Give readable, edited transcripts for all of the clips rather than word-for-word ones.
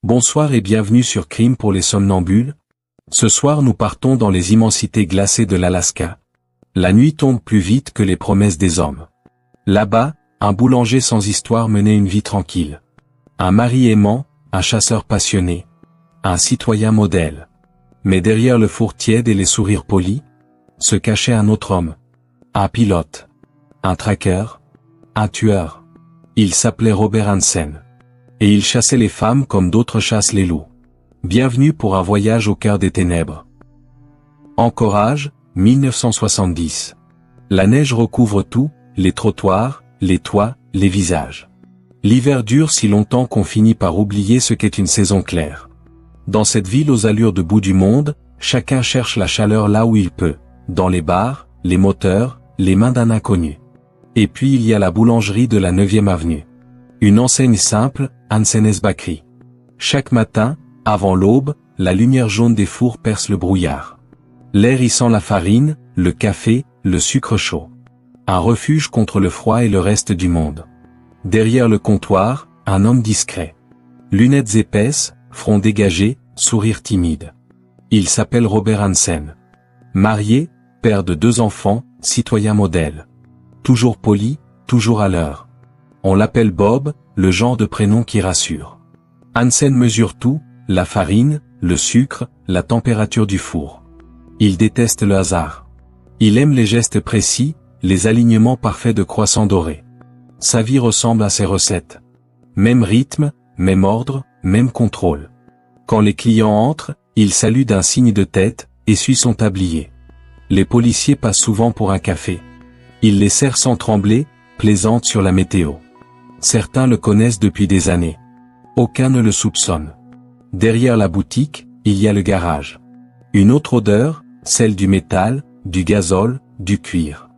Bonsoir et bienvenue sur Crime pour les somnambules. Ce soir nous partons dans les immensités glacées de l'Alaska. La nuit tombe plus vite que les promesses des hommes. Là-bas, un boulanger sans histoire menait une vie tranquille. Un mari aimant, un chasseur passionné. Un citoyen modèle. Mais derrière le four tiède et les sourires polis, se cachait un autre homme. Un pilote. Un tracker. Un tueur. Il s'appelait Robert Hansen. Et il chassait les femmes comme d'autres chassent les loups. Bienvenue pour un voyage au cœur des ténèbres. Anchorage, 1970. La neige recouvre tout, les trottoirs, les toits, les visages. L'hiver dure si longtemps qu'on finit par oublier ce qu'est une saison claire. Dans cette ville aux allures de bout du monde, chacun cherche la chaleur là où il peut, dans les bars, les moteurs, les mains d'un inconnu. Et puis il y a la boulangerie de la 9e avenue. Une enseigne simple, Hansen's Bakery. Chaque matin, avant l'aube, la lumière jaune des fours perce le brouillard. L'air y sent la farine, le café, le sucre chaud. Un refuge contre le froid et le reste du monde. Derrière le comptoir, un homme discret. Lunettes épaisses, front dégagé, sourire timide. Il s'appelle Robert Hansen. Marié, père de 2 enfants, citoyen modèle. Toujours poli, toujours à l'heure. On l'appelle Bob, le genre de prénom qui rassure. Hansen mesure tout, la farine, le sucre, la température du four. Il déteste le hasard. Il aime les gestes précis, les alignements parfaits de croissants dorés. Sa vie ressemble à ses recettes. Même rythme, même ordre, même contrôle. Quand les clients entrent, il salue d'un signe de tête, essuie son tablier. Les policiers passent souvent pour un café. Il les sert sans trembler, plaisante sur la météo. Certains le connaissent depuis des années. Aucun ne le soupçonne. Derrière la boutique, il y a le garage. Une autre odeur, celle du métal, du gazole, du cuir.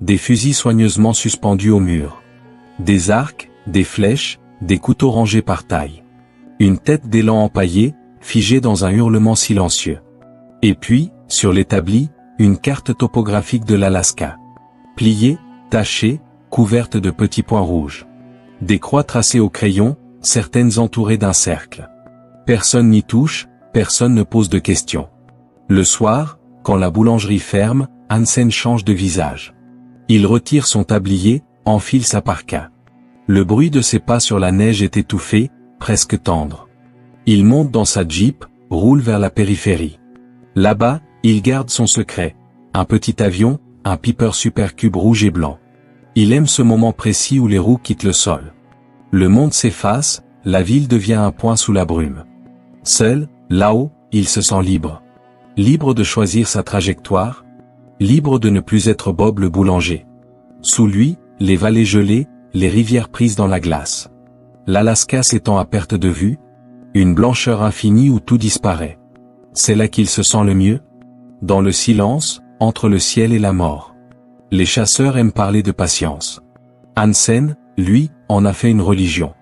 Des fusils soigneusement suspendus au mur. Des arcs, des flèches, des couteaux rangés par taille. Une tête d'élan empaillée, figée dans un hurlement silencieux. Et puis, sur l'établi, une carte topographique de l'Alaska. Pliée, tachée, couverte de petits points rouges. Des croix tracées au crayon, certaines entourées d'un cercle. Personne n'y touche, personne ne pose de questions. Le soir, quand la boulangerie ferme, Hansen change de visage. Il retire son tablier, enfile sa parka. Le bruit de ses pas sur la neige est étouffé, presque tendre. Il monte dans sa Jeep, roule vers la périphérie. Là-bas, il garde son secret. Un petit avion, un Piper Supercube rouge et blanc. Il aime ce moment précis où les roues quittent le sol. Le monde s'efface, la ville devient un point sous la brume. Seul, là-haut, il se sent libre. Libre de choisir sa trajectoire. Libre de ne plus être Bob le boulanger. Sous lui, les vallées gelées, les rivières prises dans la glace. L'Alaska s'étend à perte de vue. Une blancheur infinie où tout disparaît. C'est là qu'il se sent le mieux. Dans le silence, entre le ciel et la mort. Les chasseurs aiment parler de patience. Hansen, lui, en a fait une religion.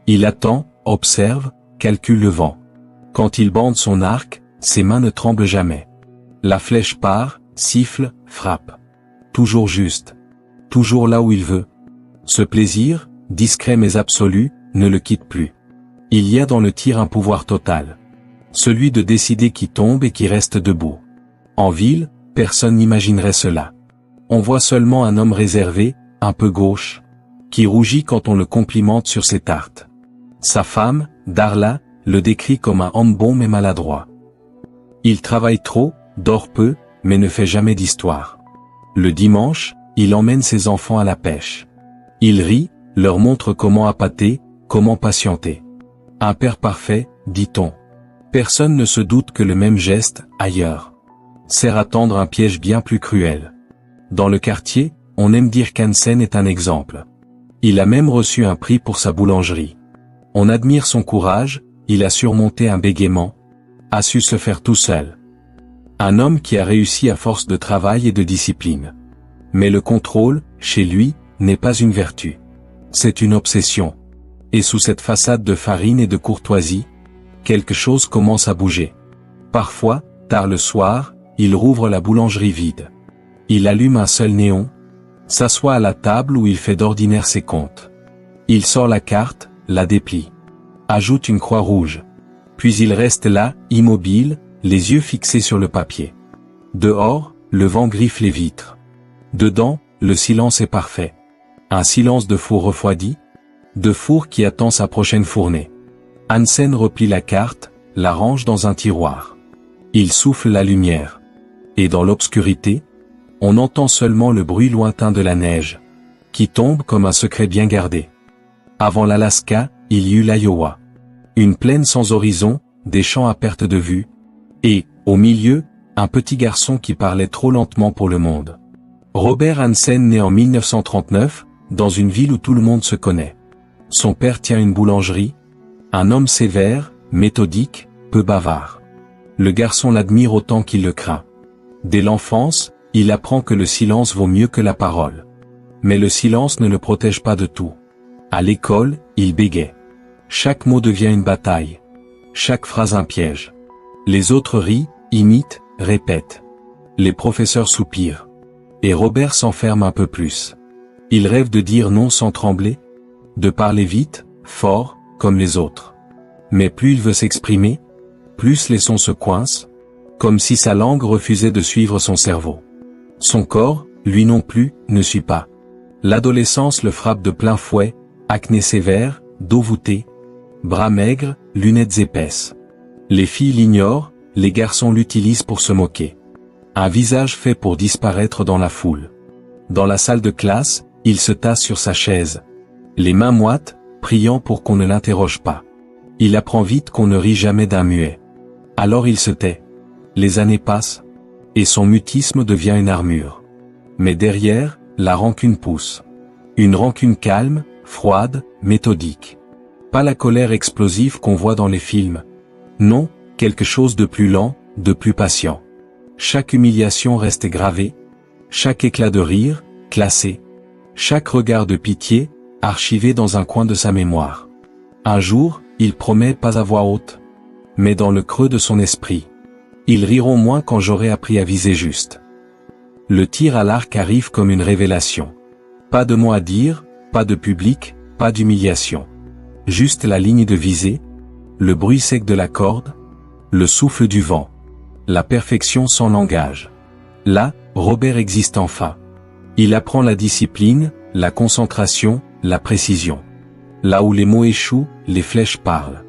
Il attend, observe, calcule le vent. Quand il bande son arc, ses mains ne tremblent jamais. La flèche part, siffle, frappe. Toujours juste. Toujours là où il veut. Ce plaisir, discret mais absolu, ne le quitte plus. Il y a dans le tir un pouvoir total. Celui de décider qui tombe et qui reste debout. En ville, personne n'imaginerait cela. On voit seulement un homme réservé, un peu gauche, qui rougit quand on le complimente sur ses tartes. Sa femme, Darla, le décrit comme un homme bon mais maladroit. Il travaille trop, dort peu, mais ne fait jamais d'histoire. Le dimanche, il emmène ses enfants à la pêche. Il rit, leur montre comment appâter, comment patienter. Un père parfait, dit-on. Personne ne se doute que le même geste, ailleurs, sert à tendre un piège bien plus cruel. Dans le quartier, on aime dire qu'Hansen est un exemple. Il a même reçu un prix pour sa boulangerie. On admire son courage, il a surmonté un bégaiement, a su se faire tout seul. Un homme qui a réussi à force de travail et de discipline. Mais le contrôle, chez lui, n'est pas une vertu. C'est une obsession. Et sous cette façade de farine et de courtoisie, quelque chose commence à bouger. Parfois, tard le soir, il rouvre la boulangerie vide. Il allume un seul néon, s'assoit à la table où il fait d'ordinaire ses comptes. Il sort la carte, la déplie. Ajoute une croix rouge. Puis il reste là, immobile, les yeux fixés sur le papier. Dehors, le vent griffe les vitres. Dedans, le silence est parfait. Un silence de four refroidi, de four qui attend sa prochaine fournée. Hansen replie la carte, la range dans un tiroir. Il souffle la lumière. Et dans l'obscurité, on entend seulement le bruit lointain de la neige, qui tombe comme un secret bien gardé. Avant l'Alaska, il y eut l'Iowa. Une plaine sans horizon, des champs à perte de vue, et, au milieu, un petit garçon qui parlait trop lentement pour le monde. Robert Hansen naît en 1939, dans une ville où tout le monde se connaît. Son père tient une boulangerie, un homme sévère, méthodique, peu bavard. Le garçon l'admire autant qu'il le craint. Dès l'enfance, il apprend que le silence vaut mieux que la parole. Mais le silence ne le protège pas de tout. À l'école, il bégaie. Chaque mot devient une bataille. Chaque phrase un piège. Les autres rient, imitent, répètent. Les professeurs soupirent. Et Robert s'enferme un peu plus. Il rêve de dire non sans trembler, de parler vite, fort, comme les autres. Mais plus il veut s'exprimer, plus les sons se coincent, comme si sa langue refusait de suivre son cerveau. Son corps, lui non plus, ne suit pas. L'adolescence le frappe de plein fouet, acné sévère, dos voûté, bras maigres, lunettes épaisses. Les filles l'ignorent, les garçons l'utilisent pour se moquer. Un visage fait pour disparaître dans la foule. Dans la salle de classe, il se tasse sur sa chaise, les mains moites, priant pour qu'on ne l'interroge pas. Il apprend vite qu'on ne rit jamais d'un muet. Alors il se tait. Les années passent, et son mutisme devient une armure. Mais derrière, la rancune pousse. Une rancune calme, froide, méthodique. Pas la colère explosive qu'on voit dans les films. Non, quelque chose de plus lent, de plus patient. Chaque humiliation reste gravée, chaque éclat de rire, classé. Chaque regard de pitié, archivé dans un coin de sa mémoire. Un jour, il promet pas à voix haute, mais dans le creux de son esprit. Ils riront moins quand j'aurai appris à viser juste. Le tir à l'arc arrive comme une révélation. Pas de mots à dire, pas de public, pas d'humiliation. Juste la ligne de visée, le bruit sec de la corde, le souffle du vent. La perfection sans langage. Là, Robert existe enfin. Il apprend la discipline, la concentration, la précision. Là où les mots échouent, les flèches parlent.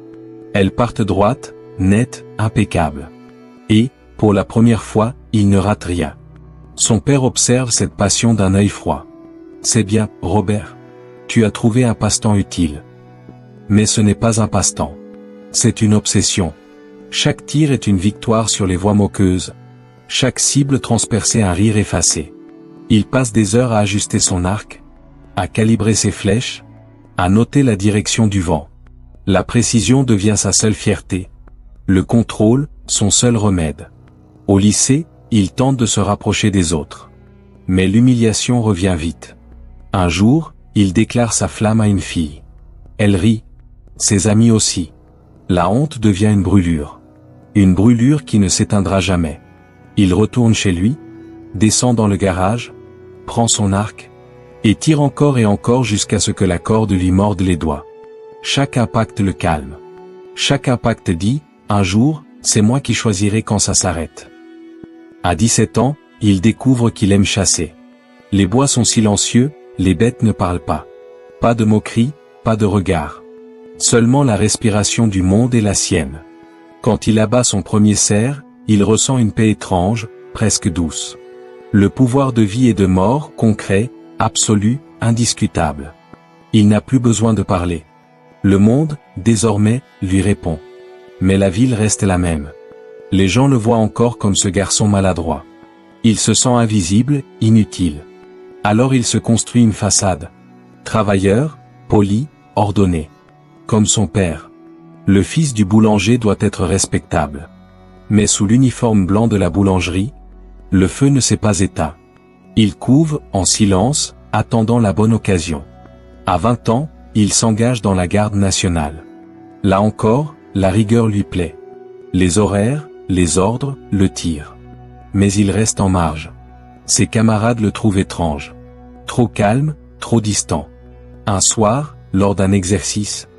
Elles partent droites, nettes, impeccables. Et, pour la première fois, il ne rate rien. Son père observe cette passion d'un œil froid. C'est bien, Robert. Tu as trouvé un passe-temps utile. Mais ce n'est pas un passe-temps. C'est une obsession. Chaque tir est une victoire sur les voix moqueuses. Chaque cible transpercée un rire effacé. Il passe des heures à ajuster son arc, à calibrer ses flèches, à noter la direction du vent. La précision devient sa seule fierté. Le contrôle, son seul remède. Au lycée, il tente de se rapprocher des autres. Mais l'humiliation revient vite. Un jour, il déclare sa flamme à une fille. Elle rit. Ses amis aussi. La honte devient une brûlure. Une brûlure qui ne s'éteindra jamais. Il retourne chez lui, descend dans le garage, prend son arc, et tire encore et encore jusqu'à ce que la corde lui morde les doigts. Chaque impact le calme. Chaque impact dit, un jour, c'est moi qui choisirai quand ça s'arrête. À 17 ans, il découvre qu'il aime chasser. Les bois sont silencieux, les bêtes ne parlent pas. Pas de moquerie, pas de regard. Seulement la respiration du monde est la sienne. Quand il abat son premier cerf, il ressent une paix étrange, presque douce. Le pouvoir de vie et de mort, concret, absolu, indiscutable. Il n'a plus besoin de parler. Le monde, désormais, lui répond. Mais la ville reste la même. Les gens le voient encore comme ce garçon maladroit. Il se sent invisible, inutile. Alors il se construit une façade. Travailleur, poli, ordonné. Comme son père. Le fils du boulanger doit être respectable. Mais sous l'uniforme blanc de la boulangerie, le feu ne s'est pas éteint. Il couve, en silence, attendant la bonne occasion. À 20 ans, il s'engage dans la garde nationale. Là encore, la rigueur lui plaît. Les horaires, les ordres, le tir. Mais il reste en marge. Ses camarades le trouvent étrange. Trop calme, trop distant. Un soir, lors d'un exercice,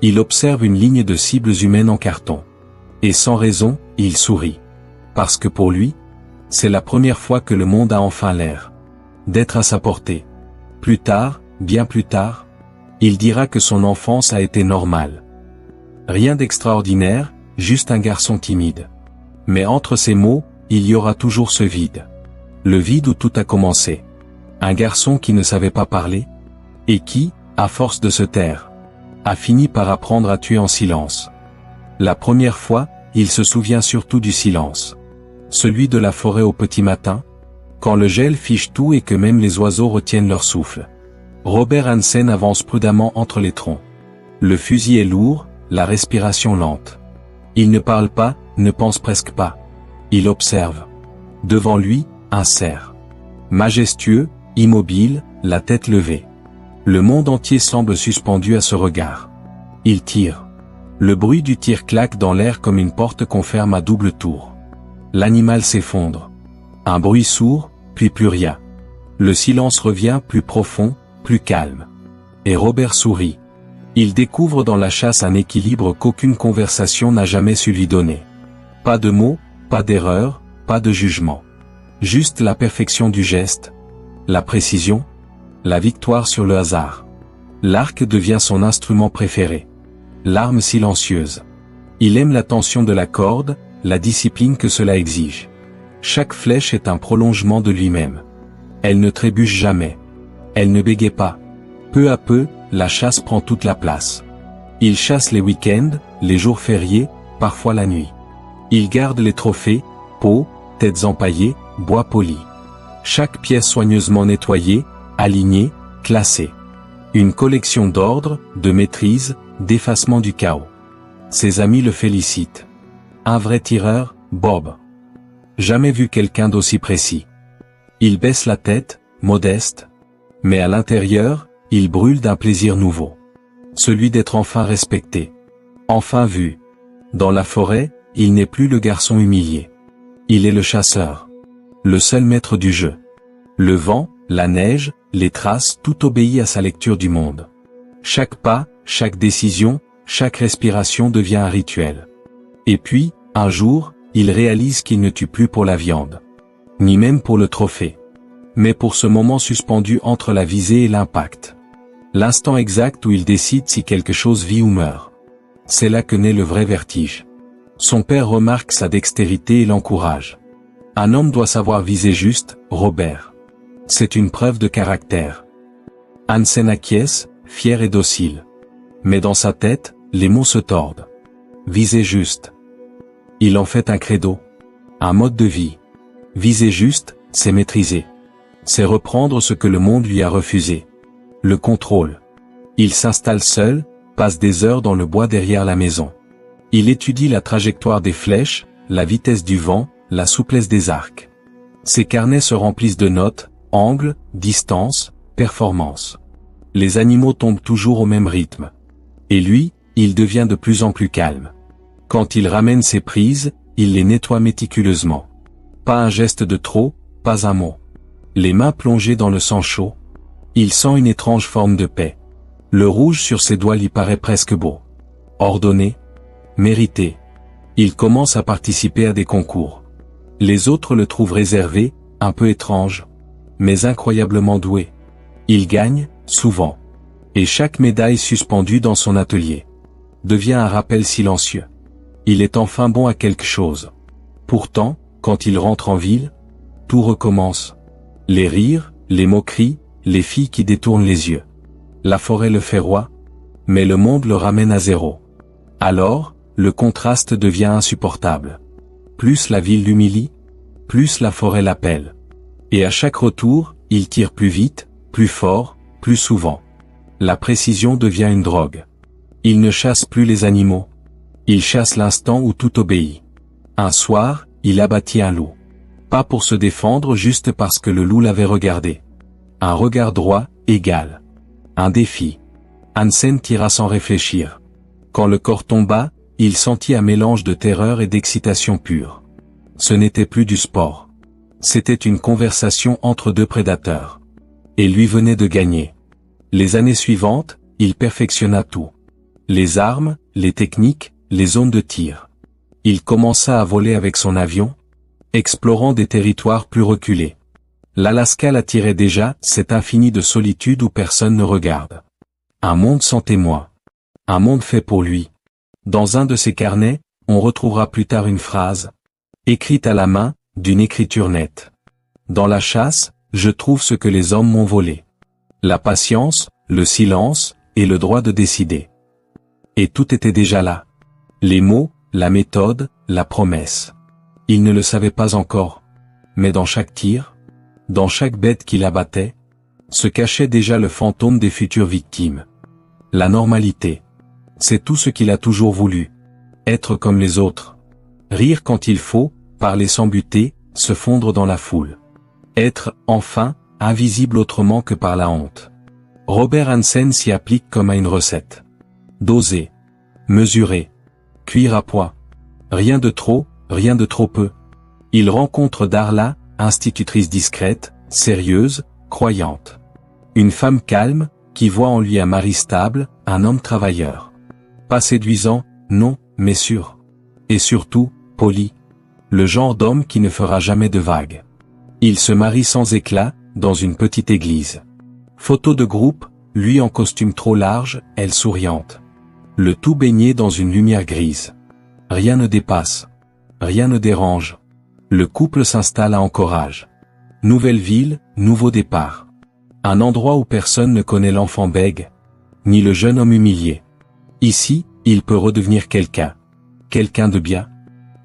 il observe une ligne de cibles humaines en carton. Et sans raison, il sourit. Parce que pour lui, c'est la première fois que le monde a enfin l'air d'être à sa portée. Plus tard, bien plus tard, il dira que son enfance a été normale. Rien d'extraordinaire, juste un garçon timide. Mais entre ces mots, il y aura toujours ce vide. Le vide où tout a commencé. Un garçon qui ne savait pas parler, et qui, à force de se taire, a fini par apprendre à tuer en silence. La première fois, il se souvient surtout du silence. Celui de la forêt au petit matin, quand le gel fiche tout et que même les oiseaux retiennent leur souffle. Robert Hansen avance prudemment entre les troncs. Le fusil est lourd, la respiration lente. Il ne parle pas, ne pense presque pas. Il observe. Devant lui, un cerf. Majestueux, immobile, la tête levée. Le monde entier semble suspendu à ce regard. Il tire. Le bruit du tir claque dans l'air comme une porte qu'on ferme à double tour. L'animal s'effondre. Un bruit sourd, puis plus rien. Le silence revient plus profond, plus calme. Et Robert sourit. Il découvre dans la chasse un équilibre qu'aucune conversation n'a jamais su lui donner. Pas de mots, pas d'erreur, pas de jugement. Juste la perfection du geste, la précision, la victoire sur le hasard. L'arc devient son instrument préféré. L'arme silencieuse. Il aime la tension de la corde, la discipline que cela exige. Chaque flèche est un prolongement de lui-même. Elle ne trébuche jamais. Elle ne bégaye pas. Peu à peu, la chasse prend toute la place. Il chasse les week-ends, les jours fériés, parfois la nuit. Il garde les trophées, peaux, têtes empaillées, bois poli. Chaque pièce soigneusement nettoyée, alignée, classée. Une collection d'ordre, de maîtrise, d'effacement du chaos. Ses amis le félicitent. Un vrai tireur, Bob. Jamais vu quelqu'un d'aussi précis. Il baisse la tête, modeste. Mais à l'intérieur, il brûle d'un plaisir nouveau. Celui d'être enfin respecté. Enfin vu. Dans la forêt, il n'est plus le garçon humilié. Il est le chasseur. Le seul maître du jeu. Le vent, la neige, les traces, tout obéit à sa lecture du monde. Chaque pas, chaque décision, chaque respiration devient un rituel. Et puis, un jour, il réalise qu'il ne tue plus pour la viande. Ni même pour le trophée. Mais pour ce moment suspendu entre la visée et l'impact. L'instant exact où il décide si quelque chose vit ou meurt. C'est là que naît le vrai vertige. Son père remarque sa dextérité et l'encourage. Un homme doit savoir viser juste, Robert. C'est une preuve de caractère. Hansen acquiesce, fier et docile. Mais dans sa tête, les mots se tordent. Viser juste. Il en fait un credo. Un mode de vie. Viser juste, c'est maîtriser. C'est reprendre ce que le monde lui a refusé. Le contrôle. Il s'installe seul, passe des heures dans le bois derrière la maison. Il étudie la trajectoire des flèches, la vitesse du vent, la souplesse des arcs. Ses carnets se remplissent de notes, angles, distances, performances. Les animaux tombent toujours au même rythme. Et lui, il devient de plus en plus calme. Quand il ramène ses prises, il les nettoie méticuleusement. Pas un geste de trop, pas un mot. Les mains plongées dans le sang chaud. Il sent une étrange forme de paix. Le rouge sur ses doigts lui paraît presque beau. Ordonné. Mérité. Il commence à participer à des concours. Les autres le trouvent réservé, un peu étrange. Mais incroyablement doué. Il gagne, souvent. Et chaque médaille suspendue dans son atelier devient un rappel silencieux. Il est enfin bon à quelque chose. Pourtant, quand il rentre en ville, tout recommence. Les rires, les moqueries, les filles qui détournent les yeux. La forêt le fait roi, mais le monde le ramène à zéro. Alors, le contraste devient insupportable. Plus la ville l'humilie, plus la forêt l'appelle. Et à chaque retour, il tire plus vite, plus fort, plus souvent. La précision devient une drogue. Il ne chasse plus les animaux. Il chasse l'instant où tout obéit. Un soir, il abattit un loup. Pas pour se défendre, juste parce que le loup l'avait regardé. Un regard droit, égal. Un défi. Hansen tira sans réfléchir. Quand le corps tomba, il sentit un mélange de terreur et d'excitation pure. Ce n'était plus du sport. C'était une conversation entre deux prédateurs. Et lui venait de gagner. Les années suivantes, il perfectionna tout. Les armes, les techniques, les zones de tir. Il commença à voler avec son avion, explorant des territoires plus reculés. L'Alaska l'attirait déjà, cet infini de solitude où personne ne regarde. Un monde sans témoin. Un monde fait pour lui. Dans un de ses carnets, on retrouvera plus tard une phrase, écrite à la main, d'une écriture nette. Dans la chasse, je trouve ce que les hommes m'ont volé. La patience, le silence, et le droit de décider. Et tout était déjà là. Les mots, la méthode, la promesse. Il ne le savait pas encore. Mais dans chaque tir, dans chaque bête qu'il abattait, se cachait déjà le fantôme des futures victimes. La normalité. C'est tout ce qu'il a toujours voulu. Être comme les autres. Rire quand il faut, parler sans buter, se fondre dans la foule. Être, enfin, invisible autrement que par la honte. Robert Hansen s'y applique comme à une recette. Doser. Mesurer. Cuire à point. Rien de trop, rien de trop peu. Il rencontre Darla, institutrice discrète, sérieuse, croyante. Une femme calme, qui voit en lui un mari stable, un homme travailleur. Pas séduisant, non, mais sûr. Et surtout, poli. Le genre d'homme qui ne fera jamais de vagues. Il se marie sans éclat, dans une petite église. Photo de groupe, lui en costume trop large, elle souriante. Le tout baigné dans une lumière grise. Rien ne dépasse. Rien ne dérange. Le couple s'installe à Anchorage. Nouvelle ville, nouveau départ. Un endroit où personne ne connaît l'enfant bègue, ni le jeune homme humilié. Ici, il peut redevenir quelqu'un. Quelqu'un de bien.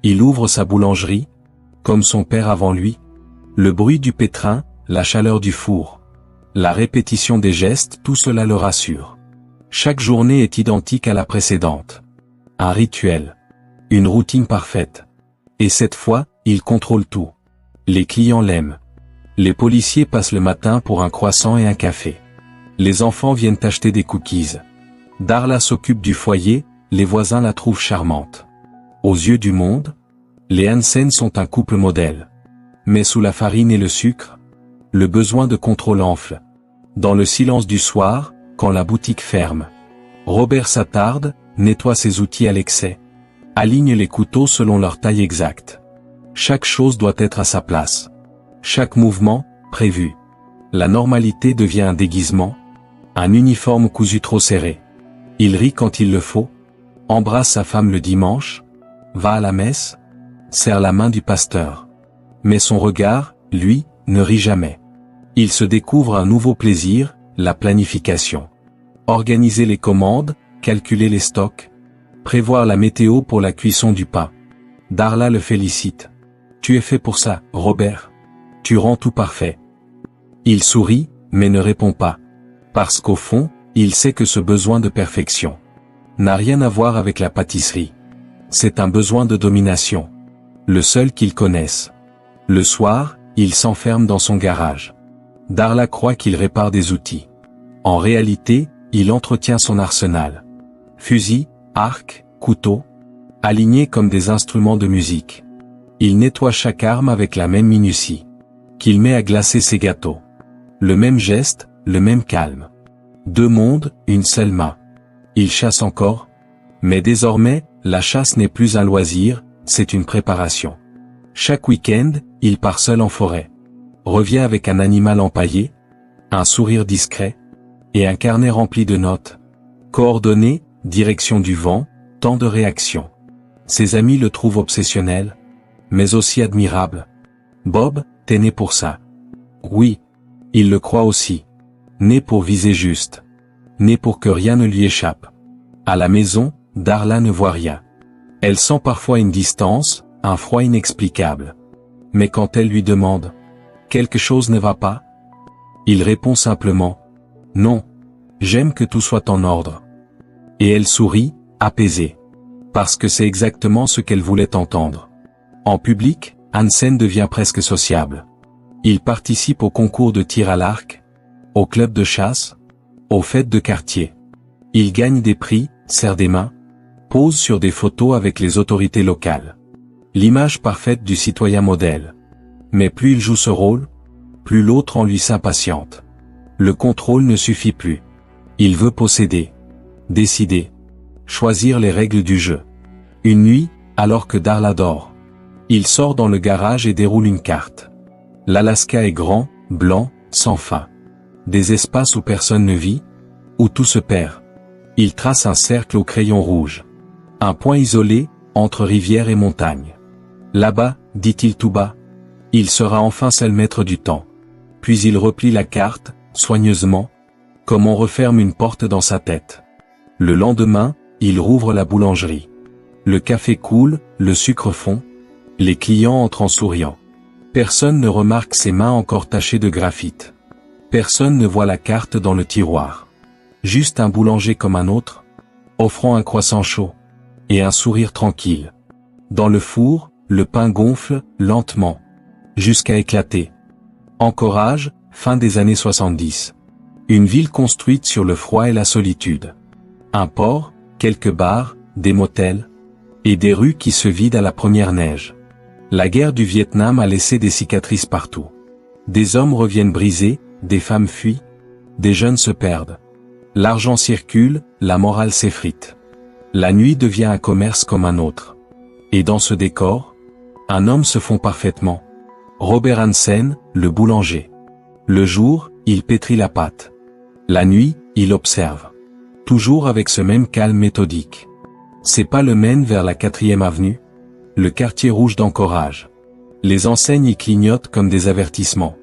Il ouvre sa boulangerie, comme son père avant lui. Le bruit du pétrin, la chaleur du four. La répétition des gestes, tout cela le rassure. Chaque journée est identique à la précédente. Un rituel. Une routine parfaite. Et cette fois, il contrôle tout. Les clients l'aiment. Les policiers passent le matin pour un croissant et un café. Les enfants viennent acheter des cookies. Darla s'occupe du foyer, les voisins la trouvent charmante. Aux yeux du monde, les Hansen sont un couple modèle. Mais sous la farine et le sucre, le besoin de contrôle enfle. Dans le silence du soir, quand la boutique ferme, Robert s'attarde, nettoie ses outils à l'excès. Aligne les couteaux selon leur taille exacte. Chaque chose doit être à sa place. Chaque mouvement, prévu. La normalité devient un déguisement, un uniforme cousu trop serré. Il rit quand il le faut, embrasse sa femme le dimanche, va à la messe, serre la main du pasteur. Mais son regard, lui, ne rit jamais. Il se découvre un nouveau plaisir, la planification. Organiser les commandes, calculer les stocks, prévoir la météo pour la cuisson du pain. Darla le félicite. Tu es fait pour ça, Robert. Tu rends tout parfait. Il sourit, mais ne répond pas. Parce qu'au fond, il sait que ce besoin de perfection n'a rien à voir avec la pâtisserie. C'est un besoin de domination. Le seul qu'il connaisse. Le soir, il s'enferme dans son garage. Darla croit qu'il répare des outils. En réalité, il entretient son arsenal. Fusil, arc, couteau, alignés comme des instruments de musique. Il nettoie chaque arme avec la même minutie. Qu'il met à glacer ses gâteaux. Le même geste, le même calme. Deux mondes, une seule main. Il chasse encore. Mais désormais, la chasse n'est plus un loisir, c'est une préparation. Chaque week-end, il part seul en forêt. Revient avec un animal empaillé, un sourire discret, et un carnet rempli de notes. Coordonnées, direction du vent, temps de réaction. Ses amis le trouvent obsessionnel, mais aussi admirable. Bob, t'es né pour ça. Oui, il le croit aussi. Né pour viser juste. Né pour que rien ne lui échappe. À la maison, Darla ne voit rien. Elle sent parfois une distance, un froid inexplicable. Mais quand elle lui demande « Quelque chose ne va pas ?» il répond simplement « Non, j'aime que tout soit en ordre. » Et elle sourit, apaisée. Parce que c'est exactement ce qu'elle voulait entendre. En public, Hansen devient presque sociable. Il participe au concours de tir à l'arc, au club de chasse, aux fêtes de quartier. Il gagne des prix, serre des mains, pose sur des photos avec les autorités locales. L'image parfaite du citoyen modèle. Mais plus il joue ce rôle, plus l'autre en lui s'impatiente. Le contrôle ne suffit plus. Il veut posséder, décider, choisir les règles du jeu. Une nuit, Alors que Darla dort. Il sort dans le garage et déroule une carte. L'Alaska est grand, blanc, sans fin. Des espaces où personne ne vit, où tout se perd. Il trace un cercle au crayon rouge. Un point isolé, entre rivière et montagne. Là-bas, dit-il tout bas, il sera enfin seul maître du temps. Puis il replie la carte, soigneusement, comme on referme une porte dans sa tête. Le lendemain, il rouvre la boulangerie. Le café coule, le sucre fond. Les clients entrent en souriant. Personne ne remarque ses mains encore tachées de graphite. Personne ne voit la carte dans le tiroir. Juste un boulanger comme un autre, offrant un croissant chaud. Et un sourire tranquille. Dans le four, le pain gonfle, lentement. Jusqu'à éclater. Anchorage, fin des années 70. Une ville construite sur le froid et la solitude. Un port, quelques bars, des motels. Et des rues qui se vident à la première neige. La guerre du Vietnam a laissé des cicatrices partout. Des hommes reviennent brisés, des femmes fuient. Des jeunes se perdent. L'argent circule, la morale s'effrite. La nuit devient un commerce comme un autre. Et dans ce décor, un homme se fond parfaitement. Robert Hansen, le boulanger. Le jour, il pétrit la pâte. La nuit, il observe. Toujours avec ce même calme méthodique. C'est pas le Maine vers la 4e avenue. Le quartier rouge d'Anchorage. Les enseignes y clignotent comme des avertissements.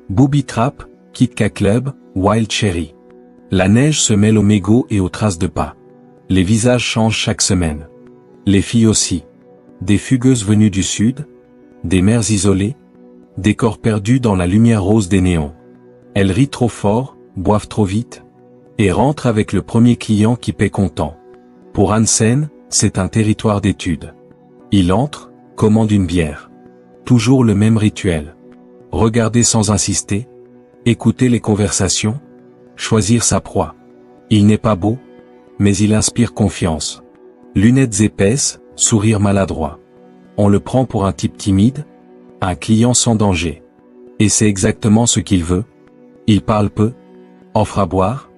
Booby Trap, Kit Kat Club, Wild Cherry. La neige se mêle aux mégots et aux traces de pas. Les visages changent chaque semaine. Les filles aussi. Des fugueuses venues du sud. Des mères isolées. Des corps perdus dans la lumière rose des néons. Elles rient trop fort, boivent trop vite. Et rentrent avec le premier client qui paie content. Pour Hansen, c'est un territoire d'étude. Il entre, commande une bière. Toujours le même rituel. Regarder sans insister. Écouter les conversations. Choisir sa proie. Il n'est pas beau, mais il inspire confiance. Lunettes épaisses, sourire maladroit. On le prend pour un type timide, un client sans danger. Et c'est exactement ce qu'il veut. Il parle peu, offre à boire,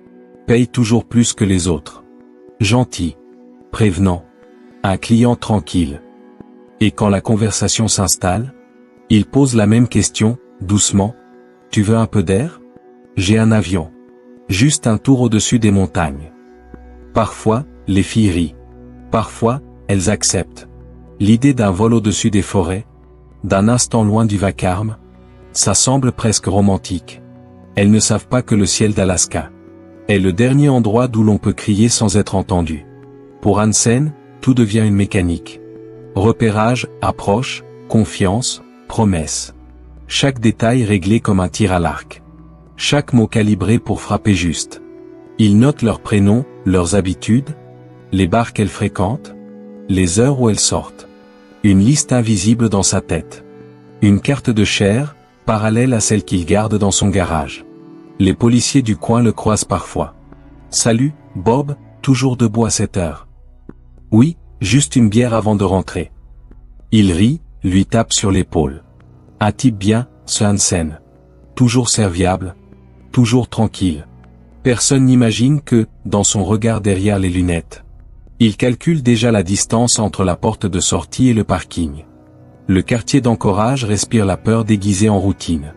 paye toujours plus que les autres. Gentil, prévenant, un client tranquille. Et quand la conversation s'installe, il pose la même question, doucement. Tu veux un peu d'air? J'ai un avion. Juste un tour au-dessus des montagnes. Parfois, les filles rient. Parfois, elles acceptent. L'idée d'un vol au-dessus des forêts, d'un instant loin du vacarme, ça semble presque romantique. Elles ne savent pas que le ciel d'Alaska est le dernier endroit d'où l'on peut crier sans être entendu. Pour Hansen, tout devient une mécanique. Repérage, approche, confiance, promesse. Chaque détail réglé comme un tir à l'arc. Chaque mot calibré pour frapper juste. Il note leurs prénoms, leurs habitudes, les bars qu'elles fréquentent, les heures où elles sortent. Une liste invisible dans sa tête. Une carte de chair, parallèle à celle qu'il garde dans son garage. Les policiers du coin le croisent parfois. Salut, Bob, toujours debout à cette heure. Oui, juste une bière avant de rentrer. Il rit, lui tape sur l'épaule. Un type bien, ce Hansen. Toujours serviable. Toujours tranquille. Personne n'imagine que, dans son regard derrière les lunettes, il calcule déjà la distance entre la porte de sortie et le parking. Le quartier d'Anchorage respire la peur déguisée en routine.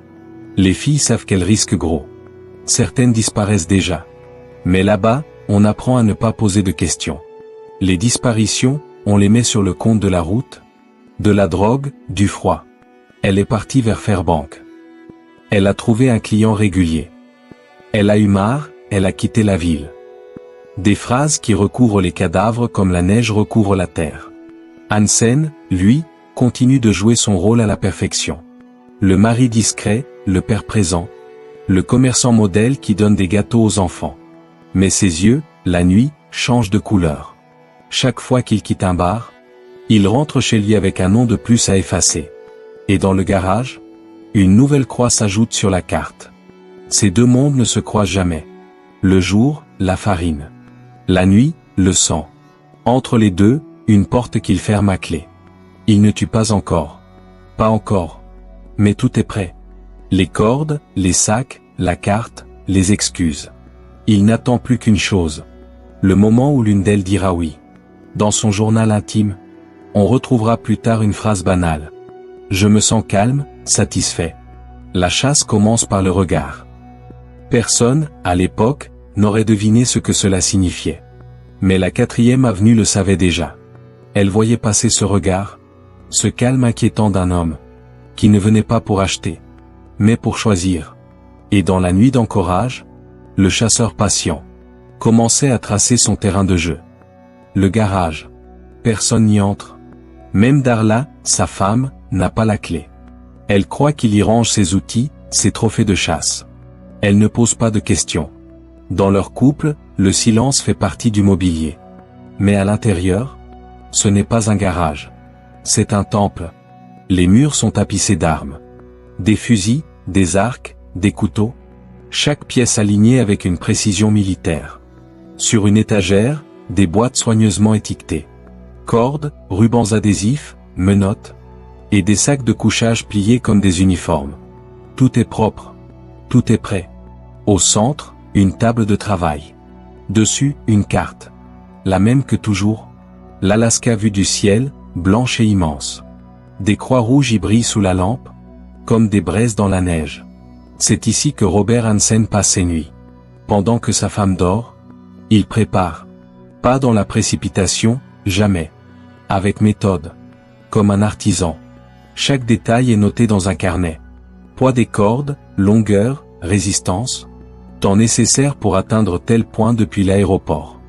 Les filles savent qu'elles risquent gros. Certaines disparaissent déjà. Mais là-bas, on apprend à ne pas poser de questions. Les disparitions, on les met sur le compte de la route, de la drogue, du froid. Elle est partie vers Fairbanks. Elle a trouvé un client régulier. Elle a eu marre, elle a quitté la ville. Des phrases qui recouvrent les cadavres comme la neige recouvre la terre. Hansen, lui, continue de jouer son rôle à la perfection. Le mari discret, le père présent. Le commerçant modèle qui donne des gâteaux aux enfants. Mais ses yeux, la nuit, changent de couleur. Chaque fois qu'il quitte un bar, il rentre chez lui avec un nom de plus à effacer. Et dans le garage, une nouvelle croix s'ajoute sur la carte. Ces deux mondes ne se croisent jamais. Le jour, la farine. La nuit, le sang. Entre les deux, une porte qu'il ferme à clé. Il ne tue pas encore. Pas encore. Mais tout est prêt. Les cordes, les sacs, la carte, les excuses. Il n'attend plus qu'une chose. Le moment où l'une d'elles dira oui. Dans son journal intime, On retrouvera plus tard une phrase banale. Je me sens calme, satisfait. La chasse commence par le regard. Personne, à l'époque, n'aurait deviné ce que cela signifiait. Mais la 4e avenue le savait déjà. Elle voyait passer ce regard, ce calme inquiétant d'un homme, qui ne venait pas pour acheter, mais pour choisir. Et dans la nuit d'encourage, le chasseur patient commençait à tracer son terrain de jeu. Le garage. Personne n'y entre. Même Darla, sa femme, n'a pas la clé. Elle croit qu'il y range ses outils, ses trophées de chasse. Elle ne pose pas de questions. Dans leur couple, le silence fait partie du mobilier. Mais à l'intérieur, ce n'est pas un garage. C'est un temple. Les murs sont tapissés d'armes. Des fusils, des arcs, des couteaux. Chaque pièce alignée avec une précision militaire. Sur une étagère, des boîtes soigneusement étiquetées. Cordes, rubans adhésifs, menottes. Et des sacs de couchage pliés comme des uniformes. Tout est propre. Tout est prêt. Au centre, une table de travail. Dessus, une carte. La même que toujours. L'Alaska vue du ciel, blanche et immense. Des croix rouges y brillent sous la lampe, comme des braises dans la neige. C'est ici que Robert Hansen passe ses nuits. Pendant que sa femme dort, il prépare. Pas dans la précipitation, jamais. Avec méthode. Comme un artisan. Chaque détail est noté dans un carnet. Poids des cordes, longueur, résistance. Temps nécessaire pour atteindre tel point depuis l'aéroport.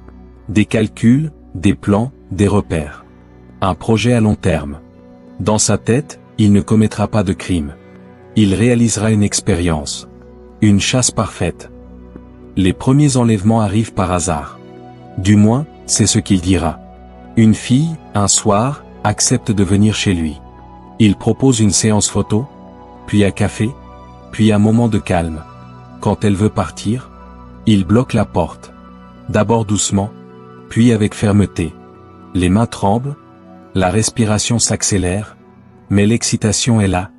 Des calculs, des plans, des repères. Un projet à long terme. Dans sa tête, il ne commettra pas de crime. Il réalisera une expérience. Une chasse parfaite. Les premiers enlèvements arrivent par hasard. Du moins, c'est ce qu'il dira. Une fille, un soir, accepte de venir chez lui. Il propose une séance photo, puis un café, puis un moment de calme. Quand elle veut partir, il bloque la porte. D'abord doucement, puis avec fermeté. Les mains tremblent, la respiration s'accélère, mais l'excitation est là.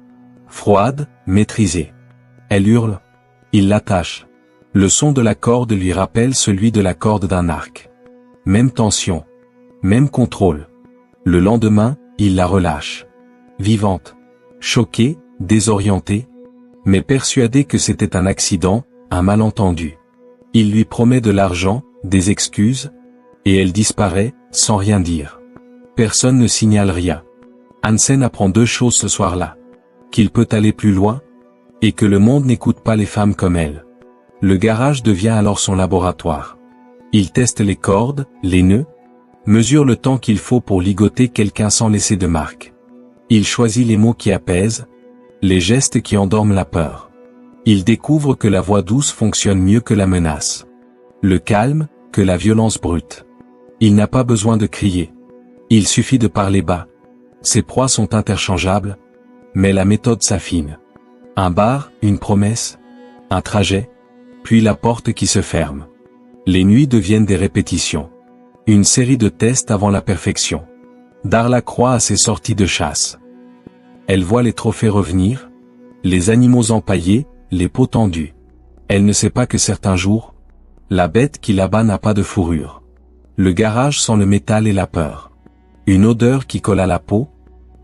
Froide, maîtrisée. Elle hurle. Il l'attache. Le son de la corde lui rappelle celui de la corde d'un arc. Même tension. Même contrôle. Le lendemain, il la relâche. Vivante. Choquée, désorientée, mais persuadée que c'était un accident, un malentendu. Il lui promet de l'argent, des excuses, et elle disparaît, sans rien dire. Personne ne signale rien. Hansen apprend 2 choses ce soir-là. Qu'il peut aller plus loin, et que le monde n'écoute pas les femmes comme elle. Le garage devient alors son laboratoire. Il teste les cordes, les nœuds, mesure le temps qu'il faut pour ligoter quelqu'un sans laisser de marque. Il choisit les mots qui apaisent, les gestes qui endorment la peur. Il découvre que la voix douce fonctionne mieux que la menace. Le calme, que la violence brute. Il n'a pas besoin de crier. Il suffit de parler bas. Ses proies sont interchangeables, mais la méthode s'affine. Un bar, une promesse, un trajet, puis la porte qui se ferme. Les nuits deviennent des répétitions. Une série de tests avant la perfection. Darla croit à ses sorties de chasse. Elle voit les trophées revenir, les animaux empaillés, les peaux tendues. Elle ne sait pas que certains jours, la bête qui l'abat n'a pas de fourrure. Le garage sent le métal et la peur. Une odeur qui colle à la peau,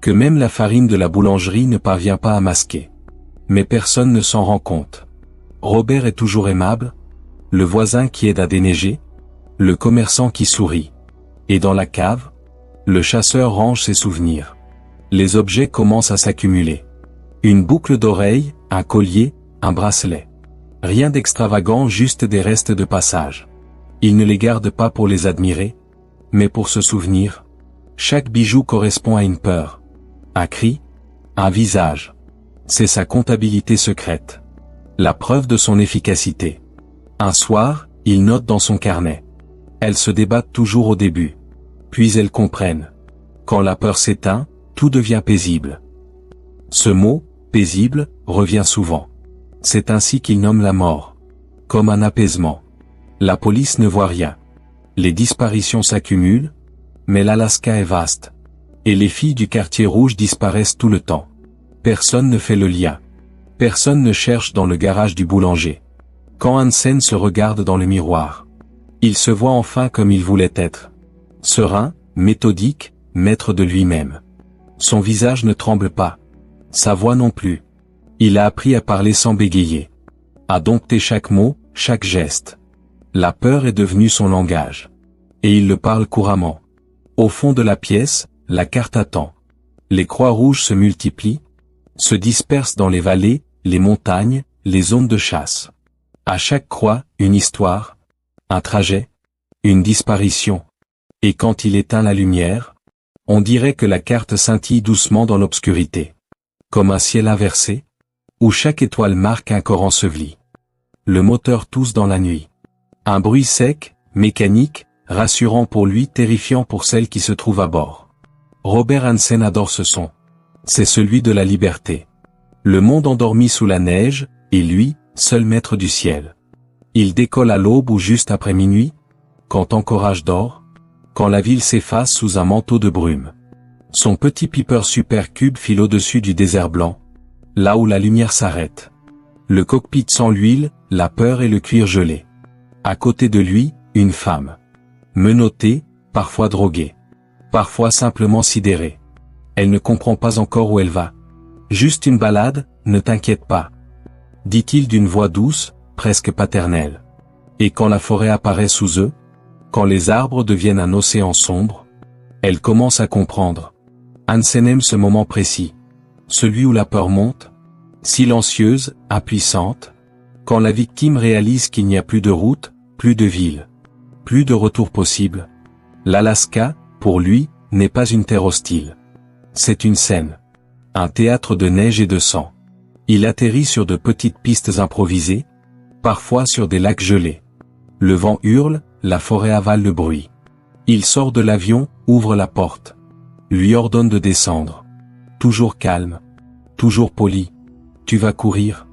que même la farine de la boulangerie ne parvient pas à masquer. Mais personne ne s'en rend compte. Robert est toujours aimable, le voisin qui aide à déneiger, le commerçant qui sourit. Et dans la cave, le chasseur range ses souvenirs. Les objets commencent à s'accumuler. Une boucle d'oreille, un collier, un bracelet. Rien d'extravagant, juste des restes de passage. Il ne les garde pas pour les admirer, mais pour se souvenir. Chaque bijou correspond à une peur. Un cri, un visage. C'est sa comptabilité secrète. La preuve de son efficacité. Un soir, il note dans son carnet. Elles se débattent toujours au début. Puis elles comprennent. Quand la peur s'éteint, tout devient paisible. Ce mot, paisible, revient souvent. C'est ainsi qu'il nomme la mort. Comme un apaisement. La police ne voit rien. Les disparitions s'accumulent, mais l'Alaska est vaste. Et les filles du quartier rouge disparaissent tout le temps. Personne ne fait le lien. Personne ne cherche dans le garage du boulanger. Quand Hansen se regarde dans le miroir, il se voit enfin comme il voulait être. Serein, méthodique, maître de lui-même. Son visage ne tremble pas. Sa voix non plus. Il a appris à parler sans bégayer. À dompter chaque mot, chaque geste. La peur est devenue son langage. Et il le parle couramment. Au fond de la pièce, la carte attend. Les croix rouges se multiplient, se dispersent dans les vallées, les montagnes, les zones de chasse. À chaque croix, une histoire, un trajet, une disparition. Et quand il éteint la lumière, on dirait que la carte scintille doucement dans l'obscurité. Comme un ciel inversé, où chaque étoile marque un corps enseveli. Le moteur tousse dans la nuit. Un bruit sec, mécanique, rassurant pour lui, terrifiant pour celle qui se trouve à bord. Robert Hansen adore ce son. C'est celui de la liberté. Le monde endormi sous la neige, et lui, seul maître du ciel. Il décolle à l'aube ou juste après minuit, quand encourage dort, quand la ville s'efface sous un manteau de brume. Son petit Piper Supercube file au-dessus du désert blanc, là où la lumière s'arrête. Le cockpit sans l'huile, la peur et le cuir gelé. À côté de lui, une femme. Menottée, parfois droguée. Parfois simplement sidérée. Elle ne comprend pas encore où elle va. Juste une balade, ne t'inquiète pas. Dit-il d'une voix douce, presque paternelle. Et quand la forêt apparaît sous eux, quand les arbres deviennent un océan sombre, elle commence à comprendre. Hansen aime ce moment précis. Celui où la peur monte, silencieuse, impuissante, quand la victime réalise qu'il n'y a plus de route, plus de ville, plus de retour possible. L'Alaska, pour lui, n'est pas une terre hostile. C'est une scène. Un théâtre de neige et de sang. Il atterrit sur de petites pistes improvisées, parfois sur des lacs gelés. Le vent hurle, la forêt avale le bruit. Il sort de l'avion, ouvre la porte. Lui ordonne de descendre. Toujours calme. Toujours poli. Tu vas courir.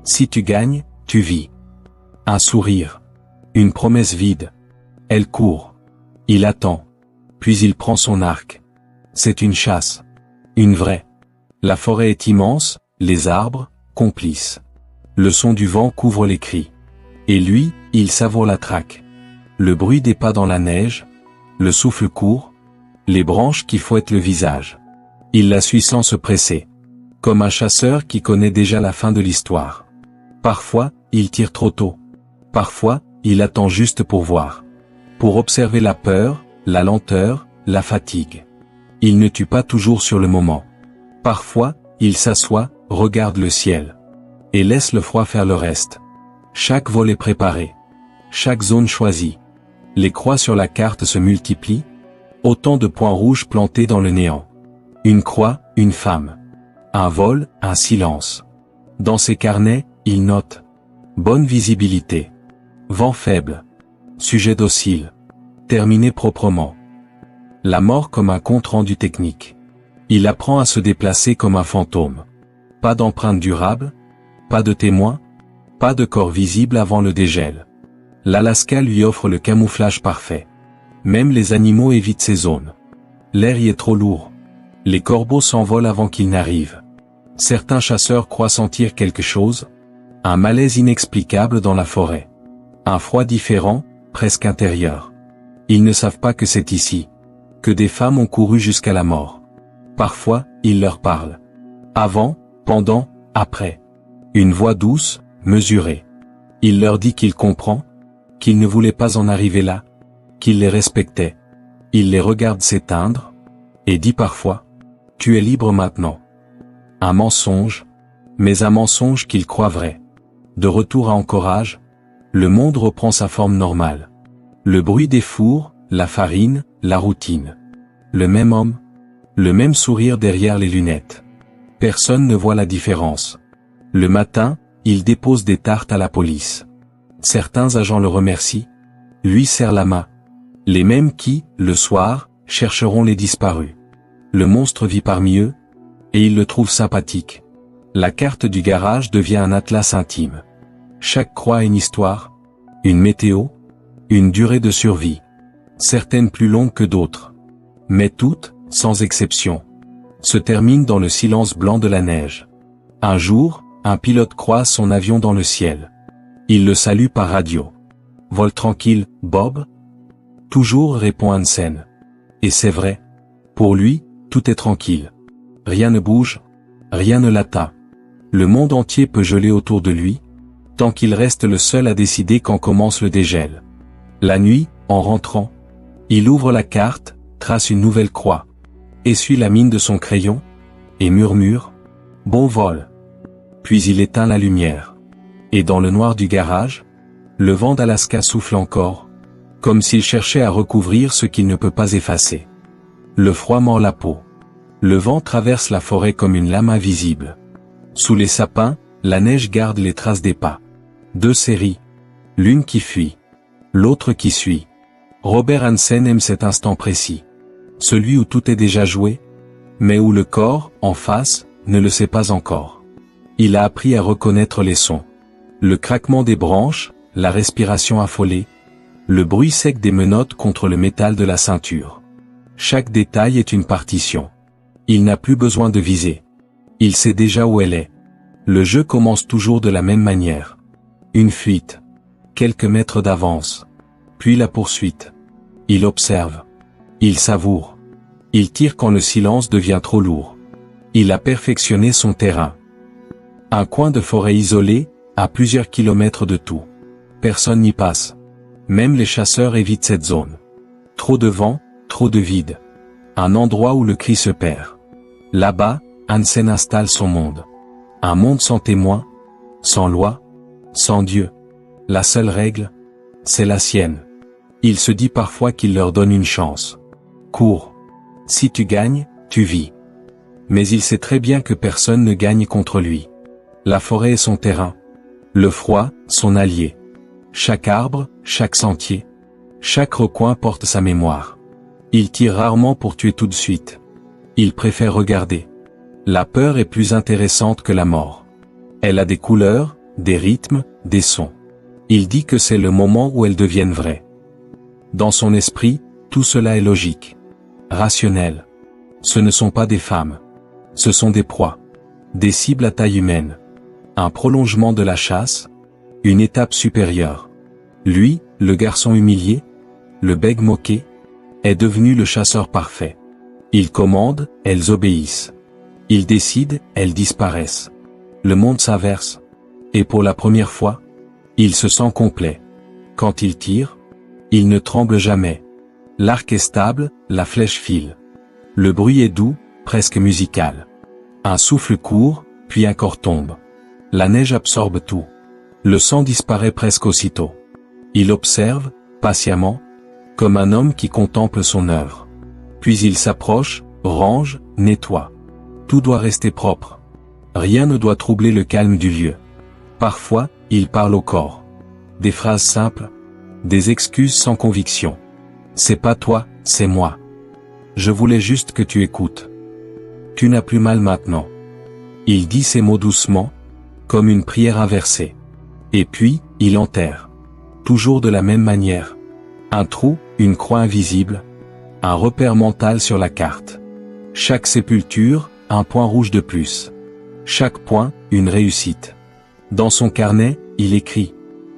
Si tu gagnes, tu vis. Un sourire. Une promesse vide. Elle court. Il attend. Puis il prend son arc. C'est une chasse. Une vraie. La forêt est immense, les arbres, complices. Le son du vent couvre les cris. Et lui, il savoure la traque. Le bruit des pas dans la neige, le souffle court, les branches qui fouettent le visage. Il la suit sans se presser. Comme un chasseur qui connaît déjà la fin de l'histoire. Parfois, il tire trop tôt. Parfois, il attend juste pour voir. Pour observer la peur, la lenteur, la fatigue. Il ne tue pas toujours sur le moment. Parfois, il s'assoit, regarde le ciel. Et laisse le froid faire le reste. Chaque vol est préparé. Chaque zone choisie. Les croix sur la carte se multiplient. Autant de points rouges plantés dans le néant. Une croix, une femme. Un vol, un silence. Dans ses carnets, il note. Bonne visibilité. Vent faible. Sujet docile. Terminé proprement. La mort comme un compte-rendu technique. Il apprend à se déplacer comme un fantôme. Pas d'empreinte durable, pas de témoin, pas de corps visible avant le dégel. L'Alaska lui offre le camouflage parfait. Même les animaux évitent ces zones. L'air y est trop lourd. Les corbeaux s'envolent avant qu'ils n'arrivent. Certains chasseurs croient sentir quelque chose, un malaise inexplicable dans la forêt. Un froid différent, presque intérieur. Ils ne savent pas que c'est ici, que des femmes ont couru jusqu'à la mort. Parfois, il leur parle. Avant, pendant, après. Une voix douce, mesurée. Il leur dit qu'il comprend, qu'il ne voulait pas en arriver là, qu'il les respectait. Il les regarde s'éteindre, et dit parfois, « Tu es libre maintenant. » Un mensonge, mais un mensonge qu'il croit vrai. De retour à Anchorage, le monde reprend sa forme normale. Le bruit des fours, la farine, la routine. Le même homme, le même sourire derrière les lunettes. Personne ne voit la différence. Le matin, il dépose des tartes à la police. Certains agents le remercient, lui serrent la main. Les mêmes qui, le soir, chercheront les disparus. Le monstre vit parmi eux, et il le trouve sympathique. La carte du garage devient un atlas intime. Chaque croix a une histoire, une météo, une durée de survie. Certaines plus longues que d'autres. Mais toutes, sans exception, se terminent dans le silence blanc de la neige. Un jour, un pilote croise son avion dans le ciel. Il le salue par radio. « Vol tranquille, Bob ?» Toujours, répond Hansen. Et c'est vrai. Pour lui, tout est tranquille. Rien ne bouge, rien ne l'atteint. Le monde entier peut geler autour de lui, tant qu'il reste le seul à décider quand commence le dégel. La nuit, en rentrant, il ouvre la carte, trace une nouvelle croix, essuie la mine de son crayon, et murmure « Bon vol ». Puis il éteint la lumière. Et dans le noir du garage, le vent d'Alaska souffle encore, comme s'il cherchait à recouvrir ce qu'il ne peut pas effacer. Le froid mord la peau. Le vent traverse la forêt comme une lame invisible. Sous les sapins, la neige garde les traces des pas. Deux séries. L'une qui fuit. L'autre qui suit. Robert Hansen aime cet instant précis. Celui où tout est déjà joué, mais où le corps, en face, ne le sait pas encore. Il a appris à reconnaître les sons. Le craquement des branches, la respiration affolée, le bruit sec des menottes contre le métal de la ceinture. Chaque détail est une partition. Il n'a plus besoin de viser. Il sait déjà où elle est. Le jeu commence toujours de la même manière. Une fuite. Quelques mètres d'avance. Puis la poursuite. Il observe. Il savoure. Il tire quand le silence devient trop lourd. Il a perfectionné son terrain. Un coin de forêt isolé, à plusieurs kilomètres de tout. Personne n'y passe. Même les chasseurs évitent cette zone. Trop de vent, trop de vide. Un endroit où le cri se perd. Là-bas, Hansen installe son monde. Un monde sans témoin, sans loi, sans Dieu. La seule règle, c'est la sienne. Il se dit parfois qu'il leur donne une chance. Cours. Si tu gagnes, tu vis. Mais il sait très bien que personne ne gagne contre lui. La forêt est son terrain. Le froid, son allié. Chaque arbre, chaque sentier, chaque recoin porte sa mémoire. Il tire rarement pour tuer tout de suite. Il préfère regarder. La peur est plus intéressante que la mort. Elle a des couleurs, des rythmes, des sons. Il dit que c'est le moment où elles deviennent vraies. Dans son esprit, tout cela est logique. Rationnel. Ce ne sont pas des femmes. Ce sont des proies. Des cibles à taille humaine. Un prolongement de la chasse. Une étape supérieure. Lui, le garçon humilié, le bègue moqué, est devenu le chasseur parfait. Il commande, elles obéissent. Il décide, elles disparaissent. Le monde s'inverse. Et pour la première fois, il se sent complet. Quand il tire, il ne tremble jamais. L'arc est stable, la flèche file. Le bruit est doux, presque musical. Un souffle court, puis un corps tombe. La neige absorbe tout. Le sang disparaît presque aussitôt. Il observe, patiemment, comme un homme qui contemple son œuvre. Puis il s'approche, range, nettoie. Tout doit rester propre. Rien ne doit troubler le calme du lieu. Parfois, il parle au corps. Des phrases simples, des excuses sans conviction. C'est pas toi, c'est moi. Je voulais juste que tu écoutes. Tu n'as plus mal maintenant. Il dit ces mots doucement, comme une prière inversée. Et puis, il enterre. Toujours de la même manière. Un trou, une croix invisible. Un repère mental sur la carte. Chaque sépulture, un point rouge de plus. Chaque point, une réussite. Dans son carnet, il écrit.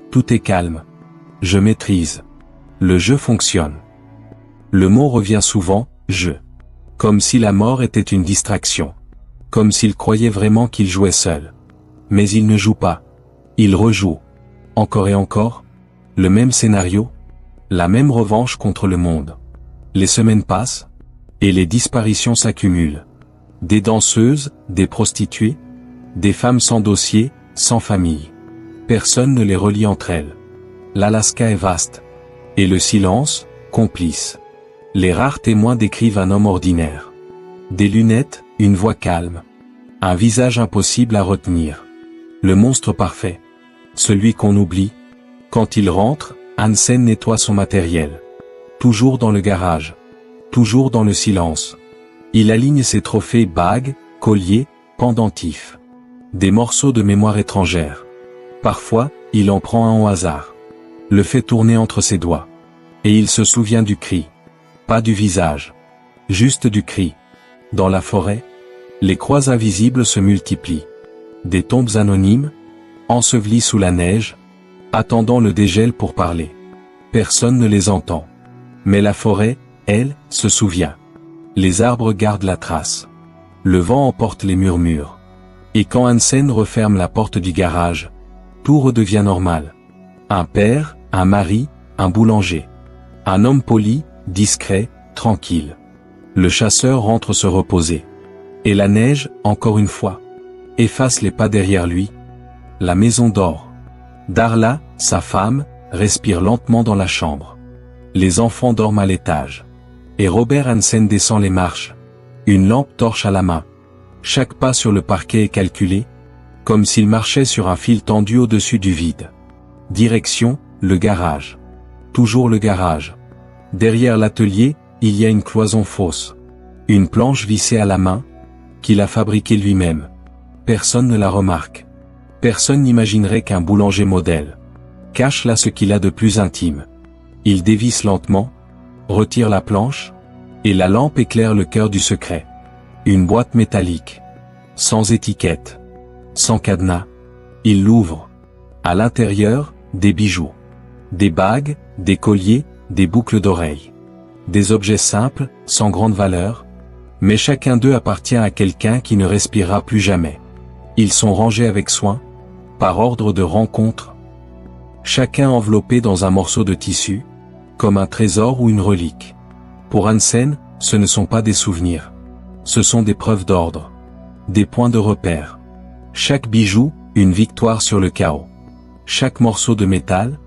Tout est calme. Je maîtrise. Le jeu fonctionne. Le mot revient souvent, jeu. Comme si la mort était une distraction. Comme s'il croyait vraiment qu'il jouait seul. Mais il ne joue pas. Il rejoue. Encore et encore. Le même scénario. La même revanche contre le monde. Les semaines passent. Et les disparitions s'accumulent. Des danseuses, des prostituées. Des femmes sans dossier, sans famille. Personne ne les relie entre elles. L'Alaska est vaste. Et le silence, complice. Les rares témoins décrivent un homme ordinaire. Des lunettes, une voix calme. Un visage impossible à retenir. Le monstre parfait. Celui qu'on oublie. Quand il rentre, Hansen nettoie son matériel. Toujours dans le garage. Toujours dans le silence. Il aligne ses trophées bagues, colliers, pendentifs. Des morceaux de mémoire étrangère. Parfois, il en prend un au hasard. Le fait tourner entre ses doigts. Et il se souvient du cri. Pas du visage. Juste du cri. Dans la forêt, les croix invisibles se multiplient. Des tombes anonymes, ensevelies sous la neige, attendant le dégel pour parler. Personne ne les entend. Mais la forêt, elle, se souvient. Les arbres gardent la trace. Le vent emporte les murmures. Et quand Hansen referme la porte du garage, tout redevient normal. Un père, un mari, un boulanger. Un homme poli, discret, tranquille. Le chasseur rentre se reposer. Et la neige, encore une fois, efface les pas derrière lui. La maison dort. Darla, sa femme, respire lentement dans la chambre. Les enfants dorment à l'étage. Et Robert Hansen descend les marches. Une lampe torche à la main. Chaque pas sur le parquet est calculé, comme s'il marchait sur un fil tendu au-dessus du vide. Direction, le garage. Toujours le garage. Derrière l'atelier, il y a une cloison fausse. Une planche vissée à la main, qu'il a fabriquée lui-même. Personne ne la remarque. Personne n'imaginerait qu'un boulanger modèle cache là ce qu'il a de plus intime. Il dévisse lentement, retire la planche, et la lampe éclaire le cœur du secret. Une boîte métallique. Sans étiquette. Sans cadenas. Il l'ouvre. À l'intérieur, des bijoux. Des bagues, des colliers, des boucles d'oreilles. Des objets simples, sans grande valeur, mais chacun d'eux appartient à quelqu'un qui ne respirera plus jamais. Ils sont rangés avec soin, par ordre de rencontre. Chacun enveloppé dans un morceau de tissu, comme un trésor ou une relique. Pour Hansen, ce ne sont pas des souvenirs. Ce sont des preuves d'ordre. Des points de repère. Chaque bijou, une victoire sur le chaos. Chaque morceau de métal,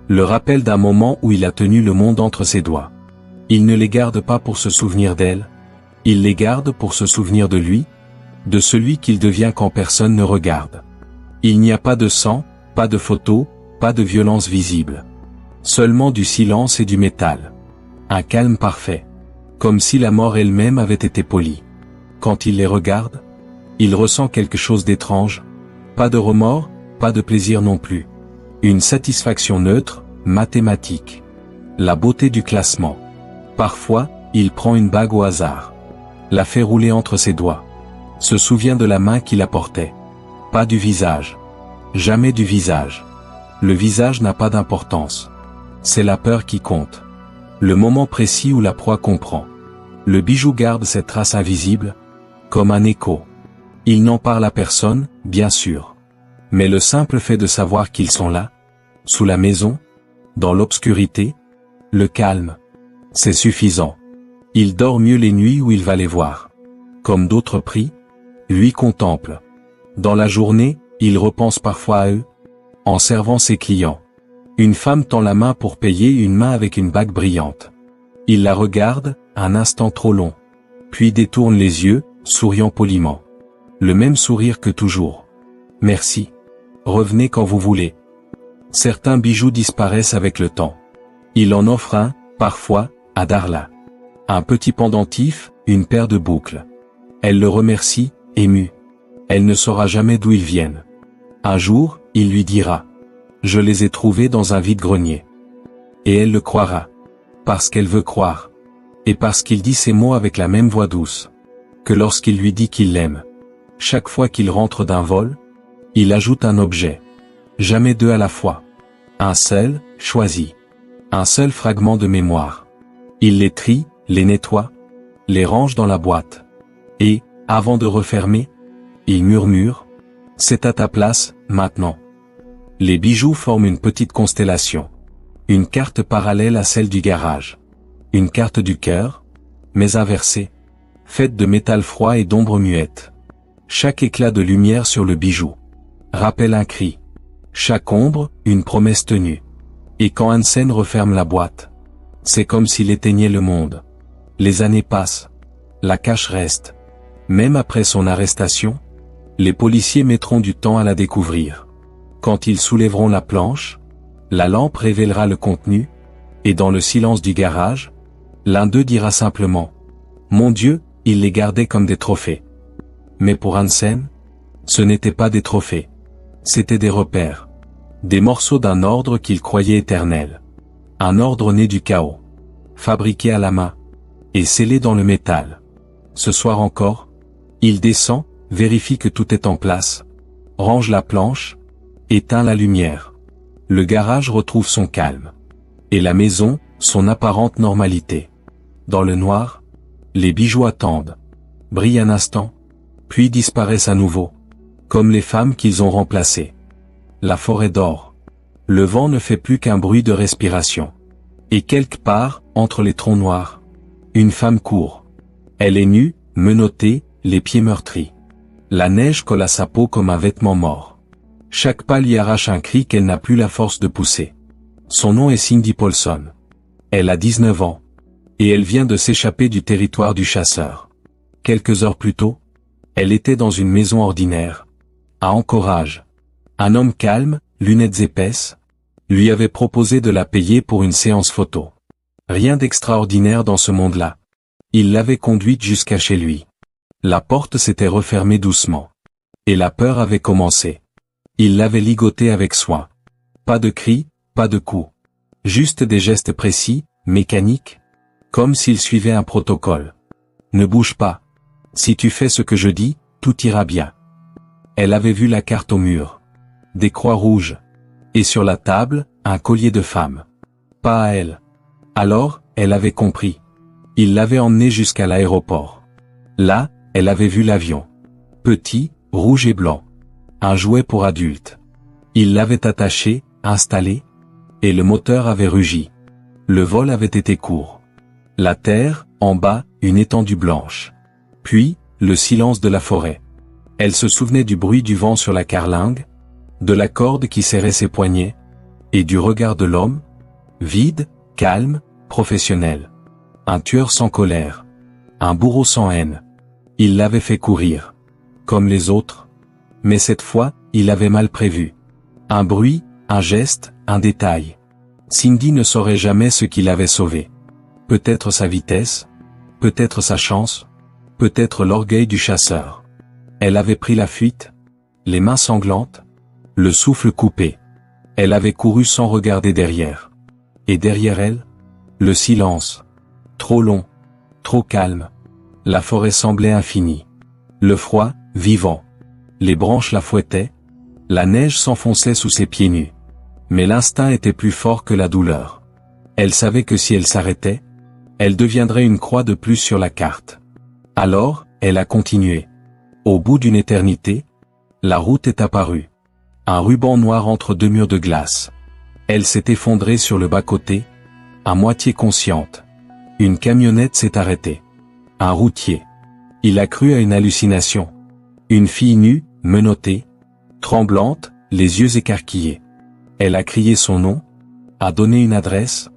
le rappel d'un moment où il a tenu le monde entre ses doigts. Il ne les garde pas pour se souvenir d'elle. Il les garde pour se souvenir de lui, de celui qu'il devient quand personne ne regarde. Il n'y a pas de sang, pas de photos, pas de violence visible. Seulement du silence et du métal. Un calme parfait. Comme si la mort elle-même avait été polie. Quand il les regarde, il ressent quelque chose d'étrange. Pas de remords, pas de plaisir non plus. Une satisfaction neutre, mathématique. La beauté du classement. Parfois, il prend une bague au hasard. La fait rouler entre ses doigts. Se souvient de la main qui la portait. Pas du visage. Jamais du visage. Le visage n'a pas d'importance. C'est la peur qui compte. Le moment précis où la proie comprend. Le bijou garde cette trace invisible, comme un écho. Il n'en parle à personne, bien sûr. Mais le simple fait de savoir qu'ils sont là, sous la maison, dans l'obscurité, le calme, c'est suffisant. Il dort mieux les nuits où il va les voir. Comme d'autres prient, lui contemple. Dans la journée, il repense parfois à eux, en servant ses clients. Une femme tend la main pour payer, une main avec une bague brillante. Il la regarde, un instant trop long. Puis détourne les yeux, souriant poliment. Le même sourire que toujours. Merci. Revenez quand vous voulez. Certains bijoux disparaissent avec le temps. Il en offre un, parfois, à Darla. Un petit pendentif, une paire de boucles. Elle le remercie, émue. Elle ne saura jamais d'où ils viennent. Un jour, il lui dira. Je les ai trouvés dans un vide-grenier. Et elle le croira. Parce qu'elle veut croire. Et parce qu'il dit ces mots avec la même voix douce. Que lorsqu'il lui dit qu'il l'aime. Chaque fois qu'il rentre d'un vol, il ajoute un objet. Jamais deux à la fois. Un seul, choisi. Un seul fragment de mémoire. Il les trie, les nettoie, les range dans la boîte. Et, avant de refermer, il murmure. C'est à ta place, maintenant. Les bijoux forment une petite constellation. Une carte parallèle à celle du garage. Une carte du cœur, mais inversée. Faite de métal froid et d'ombre muette. Chaque éclat de lumière sur le bijou rappelle un cri. Chaque ombre, une promesse tenue. Et quand Hansen referme la boîte, c'est comme s'il éteignait le monde. Les années passent. La cache reste. Même après son arrestation, les policiers mettront du temps à la découvrir. Quand ils soulèveront la planche, la lampe révélera le contenu, et dans le silence du garage, l'un d'eux dira simplement « Mon Dieu, il les gardait comme des trophées. » Mais pour Hansen, ce n'étaient pas des trophées. C'étaient des repères. Des morceaux d'un ordre qu'il croyait éternel. Un ordre né du chaos. Fabriqué à la main. Et scellé dans le métal. Ce soir encore, il descend, vérifie que tout est en place. Range la planche. Éteint la lumière. Le garage retrouve son calme. Et la maison, son apparente normalité. Dans le noir, Les bijoux attendent, brillent un instant, puis disparaissent à nouveau, comme les femmes qu'ils ont remplacées. La forêt dort. Le vent ne fait plus qu'un bruit de respiration. Et quelque part, entre les troncs noirs, une femme court. Elle est nue, menottée, les pieds meurtris. La neige colle à sa peau comme un vêtement mort. Chaque pas lui arrache un cri qu'elle n'a plus la force de pousser. Son nom est Cindy Paulson. Elle a 19 ans. Et elle vient de s'échapper du territoire du chasseur. Quelques heures plus tôt, elle était dans une maison ordinaire, à Anchorage. Un homme calme, lunettes épaisses, lui avait proposé de la payer pour une séance photo. Rien d'extraordinaire dans ce monde-là. Il l'avait conduite jusqu'à chez lui. La porte s'était refermée doucement. Et la peur avait commencé. Il l'avait ligotée avec soin. Pas de cris, pas de coups. Juste des gestes précis, mécaniques, comme s'il suivait un protocole. Ne bouge pas. Si tu fais ce que je dis, tout ira bien. Elle avait vu la carte au mur. Des croix rouges. Et sur la table, un collier de femme. Pas à elle. Alors, elle avait compris. Il l'avait emmenée jusqu'à l'aéroport. Là, elle avait vu l'avion. Petit, rouge et blanc. Un jouet pour adultes. Il l'avait attaché, installé, et le moteur avait rugi. Le vol avait été court. La terre, en bas, une étendue blanche. Puis, le silence de la forêt. Elle se souvenait du bruit du vent sur la carlingue, de la corde qui serrait ses poignets, et du regard de l'homme, vide, calme, professionnel. Un tueur sans colère. Un bourreau sans haine. Il l'avait fait courir. Comme les autres. Mais cette fois, il avait mal prévu. Un bruit, un geste, un détail. Cindy ne saurait jamais ce qui l'avait sauvé. Peut-être sa vitesse, peut-être sa chance, peut-être l'orgueil du chasseur. Elle avait pris la fuite, les mains sanglantes, le souffle coupé. Elle avait couru sans regarder derrière. Et derrière elle, le silence. Trop long, trop calme. La forêt semblait infinie. Le froid, vivant. Les branches la fouettaient. La neige s'enfonçait sous ses pieds nus. Mais l'instinct était plus fort que la douleur. Elle savait que si elle s'arrêtait, elle deviendrait une croix de plus sur la carte. Alors, elle a continué. Au bout d'une éternité, la route est apparue. Un ruban noir entre deux murs de glace. Elle s'est effondrée sur le bas-côté, à moitié consciente. Une camionnette s'est arrêtée. Un routier. Il a cru à une hallucination. Une fille nue, menottée, tremblante, les yeux écarquillés. Elle a crié son nom, a donné une adresse,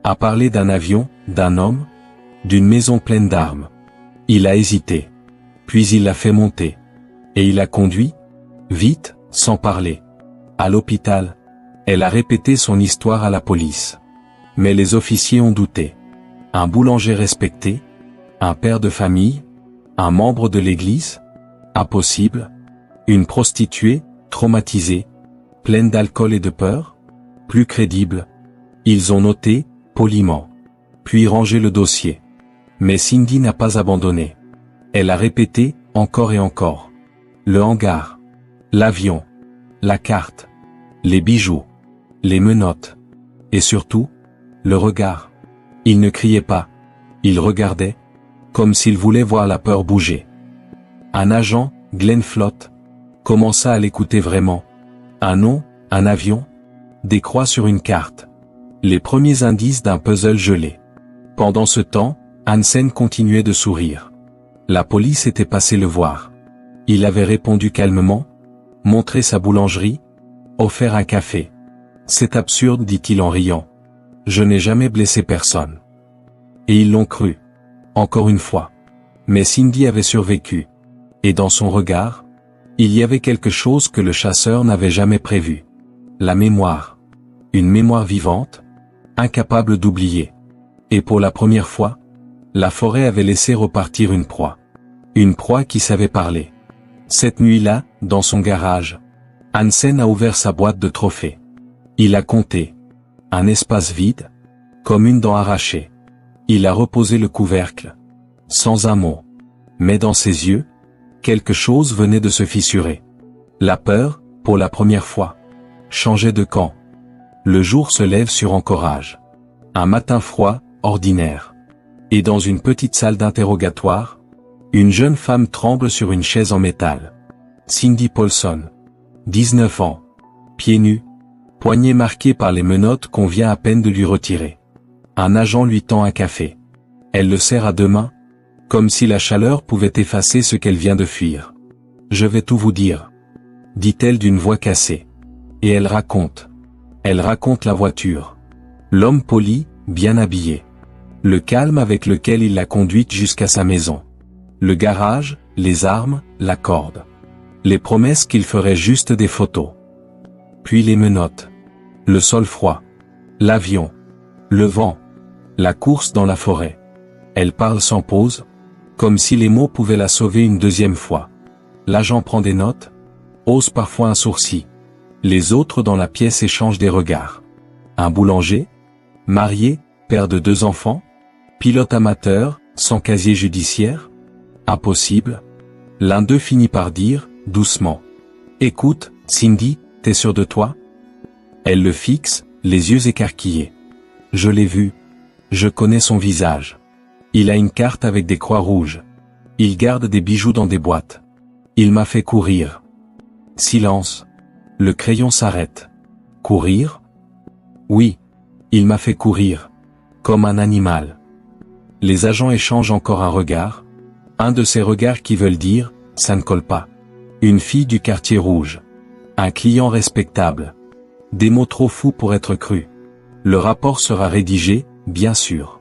a parlé d'un avion, d'un homme, d'une maison pleine d'armes. Il a hésité. Puis il l'a fait monter. Et il a conduit, vite, sans parler. À l'hôpital, elle a répété son histoire à la police. Mais les officiers ont douté. Un boulanger respecté, un père de famille, un membre de l'église, impossible, une prostituée, traumatisée, pleine d'alcool et de peur, plus crédible. Ils ont noté, poliment, puis rangé le dossier. Mais Cindy n'a pas abandonné. Elle a répété, encore et encore. Le hangar, l'avion, la carte, les bijoux, les menottes. Et surtout, le regard. Il ne criait pas. Il regardait, comme s'il voulait voir la peur bouger. Un agent, Glenn Flott, commença à l'écouter vraiment. Un nom, un avion, des croix sur une carte. Les premiers indices d'un puzzle gelé. Pendant ce temps, Hansen continuait de sourire. La police était passée le voir. Il avait répondu calmement, montré sa boulangerie, offert un café. C'est absurde, dit-il en riant. Je n'ai jamais blessé personne. Et ils l'ont cru. Encore une fois. Mais Cindy avait survécu. Et dans son regard, il y avait quelque chose que le chasseur n'avait jamais prévu. La mémoire. Une mémoire vivante, incapable d'oublier. Et pour la première fois, la forêt avait laissé repartir une proie. Une proie qui savait parler. Cette nuit-là, dans son garage, Hansen a ouvert sa boîte de trophées. Il a compté. Un espace vide, comme une dent arrachée. Il a reposé le couvercle. Sans un mot. Mais dans ses yeux, quelque chose venait de se fissurer. La peur, pour la première fois, changeait de camp. Le jour se lève sur Anchorage. Un matin froid, ordinaire. Et dans une petite salle d'interrogatoire, une jeune femme tremble sur une chaise en métal. Cindy Paulson. 19 ans. Pieds nus. Poignets marqués par les menottes qu'on vient à peine de lui retirer. Un agent lui tend un café. Elle le serre à deux mains, comme si la chaleur pouvait effacer ce qu'elle vient de fuir. « Je vais tout vous dire. » dit-elle d'une voix cassée. Et elle raconte. Elle raconte la voiture. L'homme poli, bien habillé. Le calme avec lequel il l'a conduite jusqu'à sa maison. Le garage, les armes, la corde. Les promesses qu'il ferait juste des photos. Puis les menottes. Le sol froid. L'avion. Le vent. La course dans la forêt. Elle parle sans pause, comme si les mots pouvaient la sauver une deuxième fois. L'agent prend des notes, hausse parfois un sourcil. Les autres dans la pièce échangent des regards. Un boulanger, marié, père de 2 enfants, pilote amateur, sans casier judiciaire? Impossible. L'un d'eux finit par dire, doucement. « Écoute, Cindy, t'es sûre de toi ?» Elle le fixe, les yeux écarquillés. « Je l'ai vu. Je connais son visage. Il a une carte avec des croix rouges. Il garde des bijoux dans des boîtes. Il m'a fait courir. » Silence. Le crayon s'arrête. « Courir ? » ?»« Oui. Il m'a fait courir. Comme un animal. » Les agents échangent encore un regard. Un de ces regards qui veulent dire, ça ne colle pas. Une fille du quartier rouge. Un client respectable. Des mots trop fous pour être crus. Le rapport sera rédigé, bien sûr.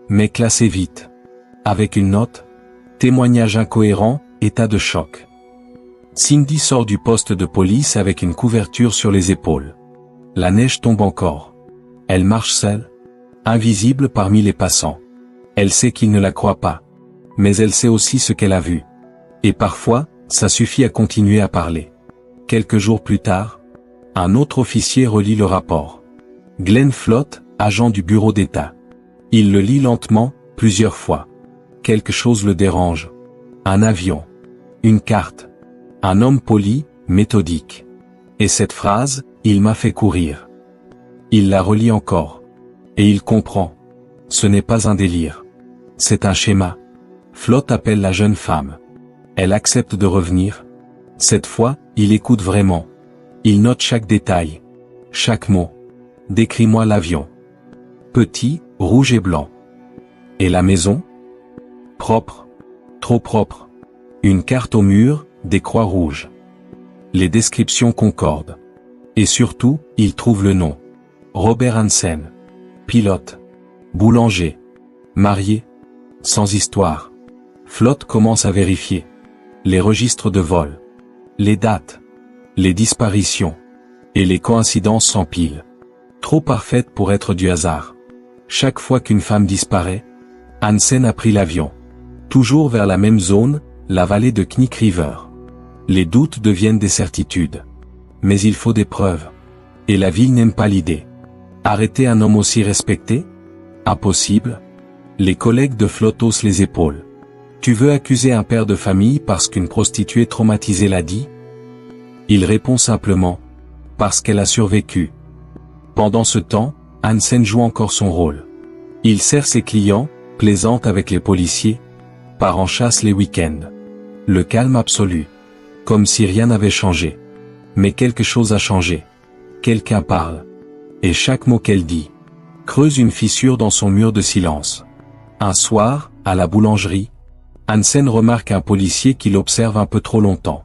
Mais classé vite. Avec une note. Témoignage incohérent, état de choc. Cindy sort du poste de police avec une couverture sur les épaules. La neige tombe encore. Elle marche seule. Invisible parmi les passants. Elle sait qu'ils ne la croient pas. Mais elle sait aussi ce qu'elle a vu. Et parfois, ça suffit à continuer à parler. Quelques jours plus tard, un autre officier relit le rapport. Glenn Flott, agent du bureau d'État. Il le lit lentement, plusieurs fois. Quelque chose le dérange. Un avion. Une carte. Un homme poli, méthodique. Et cette phrase, il m'a fait courir. Il la relit encore. Et il comprend. Ce n'est pas un délire. C'est un schéma. Flott appelle la jeune femme. Elle accepte de revenir. Cette fois, il écoute vraiment. Il note chaque détail. Chaque mot. Décris-moi l'avion. Petit, rouge et blanc. Et la maison? Propre. Trop propre. Une carte au mur, des croix rouges. Les descriptions concordent. Et surtout, il trouve le nom. Robert Hansen. Pilote. Boulanger. Marié. Sans histoire. Flott commence à vérifier. Les registres de vol. Les dates. Les disparitions. Et les coïncidences s'empilent. Trop parfaites pour être du hasard. Chaque fois qu'une femme disparaît, Hansen a pris l'avion. Toujours vers la même zone, la vallée de Knik River. Les doutes deviennent des certitudes. Mais il faut des preuves. Et la ville n'aime pas l'idée. Arrêter un homme aussi respecté? Impossible. Les collègues de Flott haussent les épaules. Tu veux accuser un père de famille parce qu'une prostituée traumatisée l'a dit? Il répond simplement. Parce qu'elle a survécu. Pendant ce temps, Hansen joue encore son rôle. Il sert ses clients, plaisante avec les policiers, part en chasse les week-ends. Le calme absolu. Comme si rien n'avait changé. Mais quelque chose a changé. Quelqu'un parle. Et chaque mot qu'elle dit creuse une fissure dans son mur de silence. Un soir, à la boulangerie, Hansen remarque un policier qui l'observe un peu trop longtemps.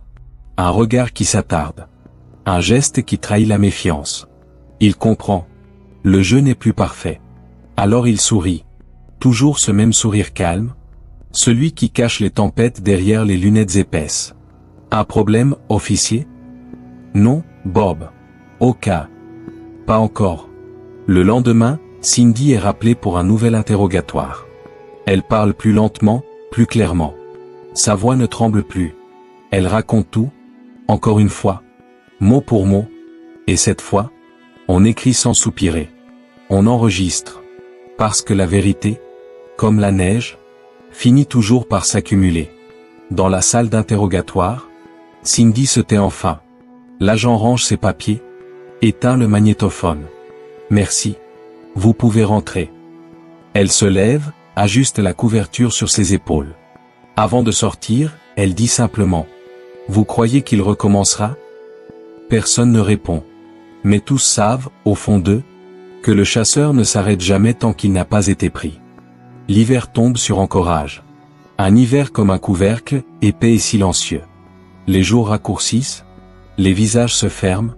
Un regard qui s'attarde. Un geste qui trahit la méfiance. Il comprend. Le jeu n'est plus parfait. Alors il sourit. Toujours ce même sourire calme. Celui qui cache les tempêtes derrière les lunettes épaisses. Un problème, officier? Non, Bob. Au cas. Pas encore. Le lendemain, Cindy est rappelée pour un nouvel interrogatoire. Elle parle plus lentement, plus clairement. Sa voix ne tremble plus. Elle raconte tout, encore une fois, mot pour mot. Et cette fois, on écrit sans soupirer. On enregistre. Parce que la vérité, comme la neige, finit toujours par s'accumuler. Dans la salle d'interrogatoire, Cindy se tait enfin. L'agent range ses papiers, éteint le magnétophone. Merci. Vous pouvez rentrer. Elle se lève, ajuste la couverture sur ses épaules. Avant de sortir, elle dit simplement « Vous croyez qu'il recommencera ?» Personne ne répond. Mais tous savent, au fond d'eux, que le chasseur ne s'arrête jamais tant qu'il n'a pas été pris. L'hiver tombe sur Anchorage. Un hiver comme un couvercle, épais et silencieux. Les jours raccourcissent, les visages se ferment,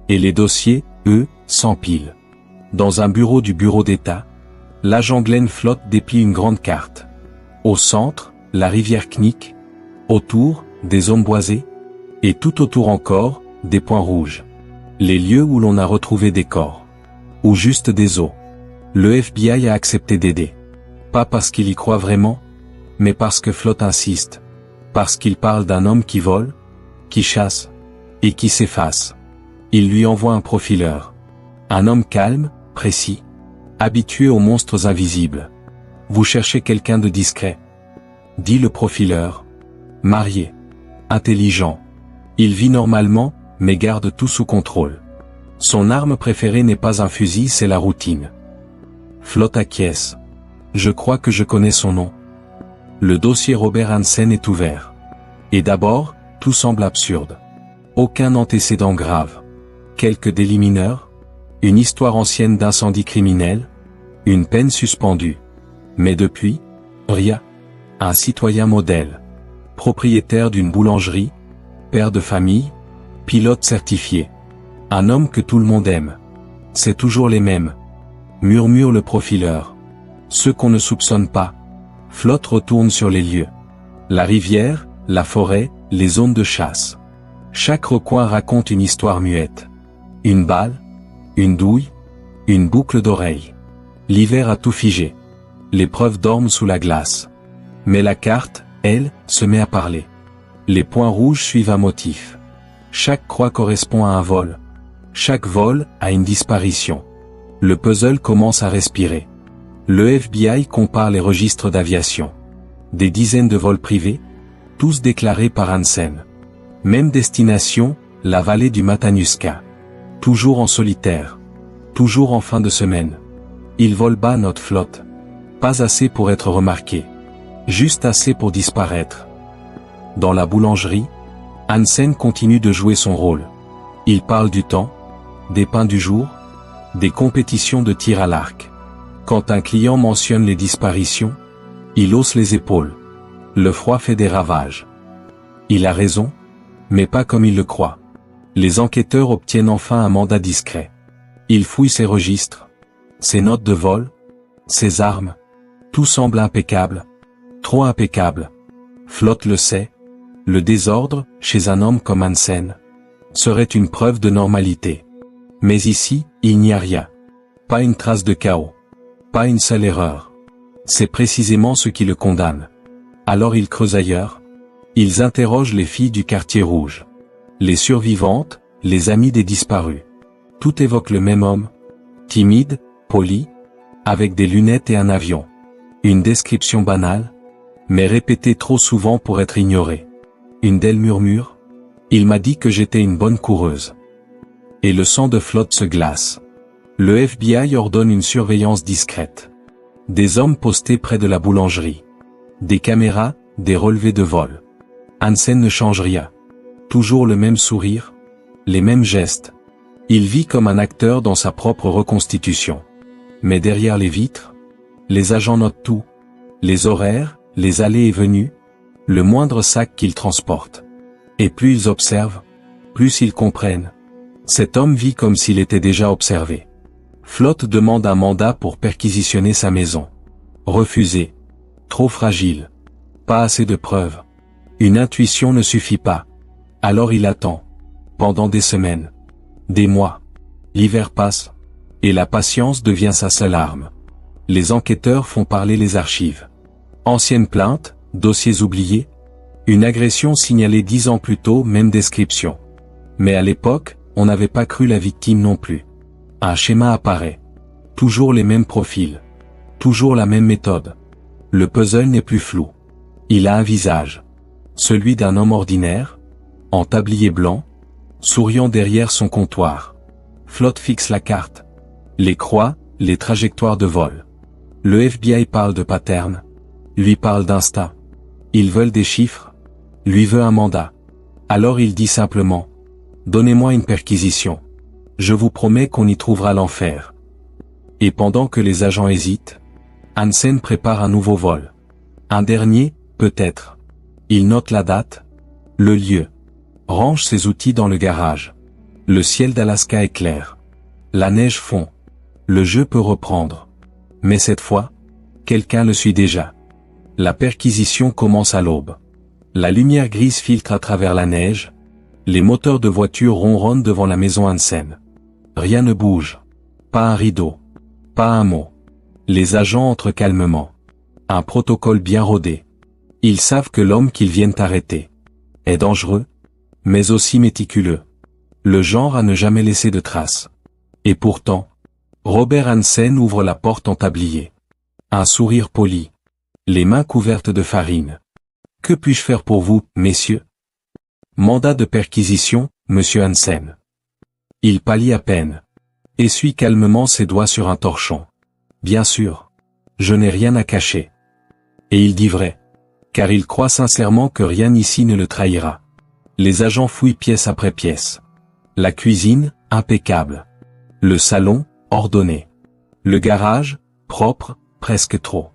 et les dossiers, eux, s'empilent. Dans un bureau du bureau d'État, l'agent Glenn Flotte déplie une grande carte. Au centre, la rivière Knik. Autour, des hommes boisés. Et tout autour encore, des points rouges. Les lieux où l'on a retrouvé des corps. Ou juste des os. Le FBI a accepté d'aider. Pas parce qu'il y croit vraiment, mais parce que Flotte insiste. Parce qu'il parle d'un homme qui vole, qui chasse, et qui s'efface. Il lui envoie un profileur. Un homme calme, précis, habitué aux monstres invisibles. Vous cherchez quelqu'un de discret, dit le profileur. Marié. Intelligent. Il vit normalement, mais garde tout sous contrôle. Son arme préférée n'est pas un fusil, c'est la routine. Flotte acquiesce. Je crois que je connais son nom. Le dossier Robert Hansen est ouvert. Et d'abord, tout semble absurde. Aucun antécédent grave. Quelques délits mineurs. Une histoire ancienne d'incendie criminel. Une peine suspendue. Mais depuis, rien. Un citoyen modèle. Propriétaire d'une boulangerie. Père de famille. Pilote certifié. Un homme que tout le monde aime. C'est toujours les mêmes. Murmure le profileur. Ceux qu'on ne soupçonne pas. Flotte retourne sur les lieux. La rivière, la forêt, les zones de chasse. Chaque recoin raconte une histoire muette. Une balle, une douille, une boucle d'oreille. L'hiver a tout figé. Les preuves dorment sous la glace. Mais la carte, elle, se met à parler. Les points rouges suivent un motif. Chaque croix correspond à un vol. Chaque vol, a une disparition. Le puzzle commence à respirer. Le FBI compare les registres d'aviation. Des dizaines de vols privés, tous déclarés par Hansen. Même destination, la vallée du Matanuska. Toujours en solitaire. Toujours en fin de semaine. Il vole bas notre flotte. Pas assez pour être remarqué. Juste assez pour disparaître. Dans la boulangerie, Hansen continue de jouer son rôle. Il parle du temps, des pains du jour, des compétitions de tir à l'arc. Quand un client mentionne les disparitions, il hausse les épaules. Le froid fait des ravages. Il a raison, mais pas comme il le croit. Les enquêteurs obtiennent enfin un mandat discret. Ils fouillent ses registres, ses notes de vol, ses armes. Tout semble impeccable. Trop impeccable. Flotte le sait. Le désordre, chez un homme comme Hansen, serait une preuve de normalité. Mais ici, il n'y a rien. Pas une trace de chaos. Pas une seule erreur. C'est précisément ce qui le condamne. Alors ils creusent ailleurs. Ils interrogent les filles du quartier rouge. Les survivantes, les amies des disparus. Tout évoque le même homme. Timide, poli, avec des lunettes et un avion. Une description banale, mais répétée trop souvent pour être ignorée. Une d'elles murmure. Il m'a dit que j'étais une bonne coureuse. Et le sang de Flotte se glace. Le FBI ordonne une surveillance discrète. Des hommes postés près de la boulangerie. Des caméras, des relevés de vol. Hansen ne change rien. Toujours le même sourire. Les mêmes gestes. Il vit comme un acteur dans sa propre reconstitution. Mais derrière les vitres, les agents notent tout. Les horaires, les allées et venues, le moindre sac qu'ils transportent. Et plus ils observent, plus ils comprennent. Cet homme vit comme s'il était déjà observé. Flotte demande un mandat pour perquisitionner sa maison. Refusé. Trop fragile. Pas assez de preuves. Une intuition ne suffit pas. Alors il attend. Pendant des semaines. Des mois. L'hiver passe. Et la patience devient sa seule arme. Les enquêteurs font parler les archives. Anciennes plaintes, dossiers oubliés. Une agression signalée 10 ans plus tôt, même description. Mais à l'époque, on n'avait pas cru la victime non plus. Un schéma apparaît. Toujours les mêmes profils. Toujours la même méthode. Le puzzle n'est plus flou. Il a un visage. Celui d'un homme ordinaire, en tablier blanc, souriant derrière son comptoir. Flotte fixe la carte. Les croix, les trajectoires de vol. Le FBI parle de pattern. Lui parle d'instinct. Ils veulent des chiffres. Lui veut un mandat. Alors il dit simplement. Donnez-moi une perquisition. Je vous promets qu'on y trouvera l'enfer. Et pendant que les agents hésitent, Hansen prépare un nouveau vol. Un dernier, peut-être. Il note la date, le lieu. Range ses outils dans le garage. Le ciel d'Alaska est clair. La neige fond. Le jeu peut reprendre. Mais cette fois, quelqu'un le suit déjà. La perquisition commence à l'aube. La lumière grise filtre à travers la neige. Les moteurs de voiture ronronnent devant la maison Hansen. Rien ne bouge. Pas un rideau. Pas un mot. Les agents entrent calmement. Un protocole bien rodé. Ils savent que l'homme qu'ils viennent arrêter est dangereux, mais aussi méticuleux. Le genre à ne jamais laisser de traces. Et pourtant, Robert Hansen ouvre la porte en tablier. Un sourire poli. Les mains couvertes de farine. Que puis-je faire pour vous, messieurs? Mandat de perquisition, monsieur Hansen. Il pâlit à peine. Essuie calmement ses doigts sur un torchon. Bien sûr. Je n'ai rien à cacher. Et il dit vrai. Car il croit sincèrement que rien ici ne le trahira. Les agents fouillent pièce après pièce. La cuisine, impeccable. Le salon, ordonné. Le garage, propre, presque trop.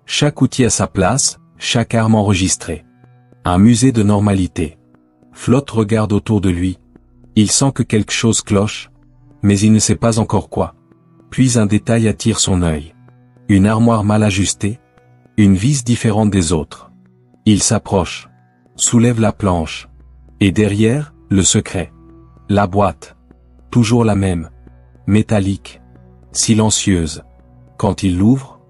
Chaque outil à sa place, chaque arme enregistrée. Un musée de normalité. Flotte regarde autour de lui. Il sent que quelque chose cloche, mais il ne sait pas encore quoi. Puis un détail attire son œil. Une armoire mal ajustée, une vis différente des autres. Il s'approche, soulève la planche. Et derrière, le secret. La boîte. Toujours la même. Métallique. Silencieuse. Quand il l'ouvre,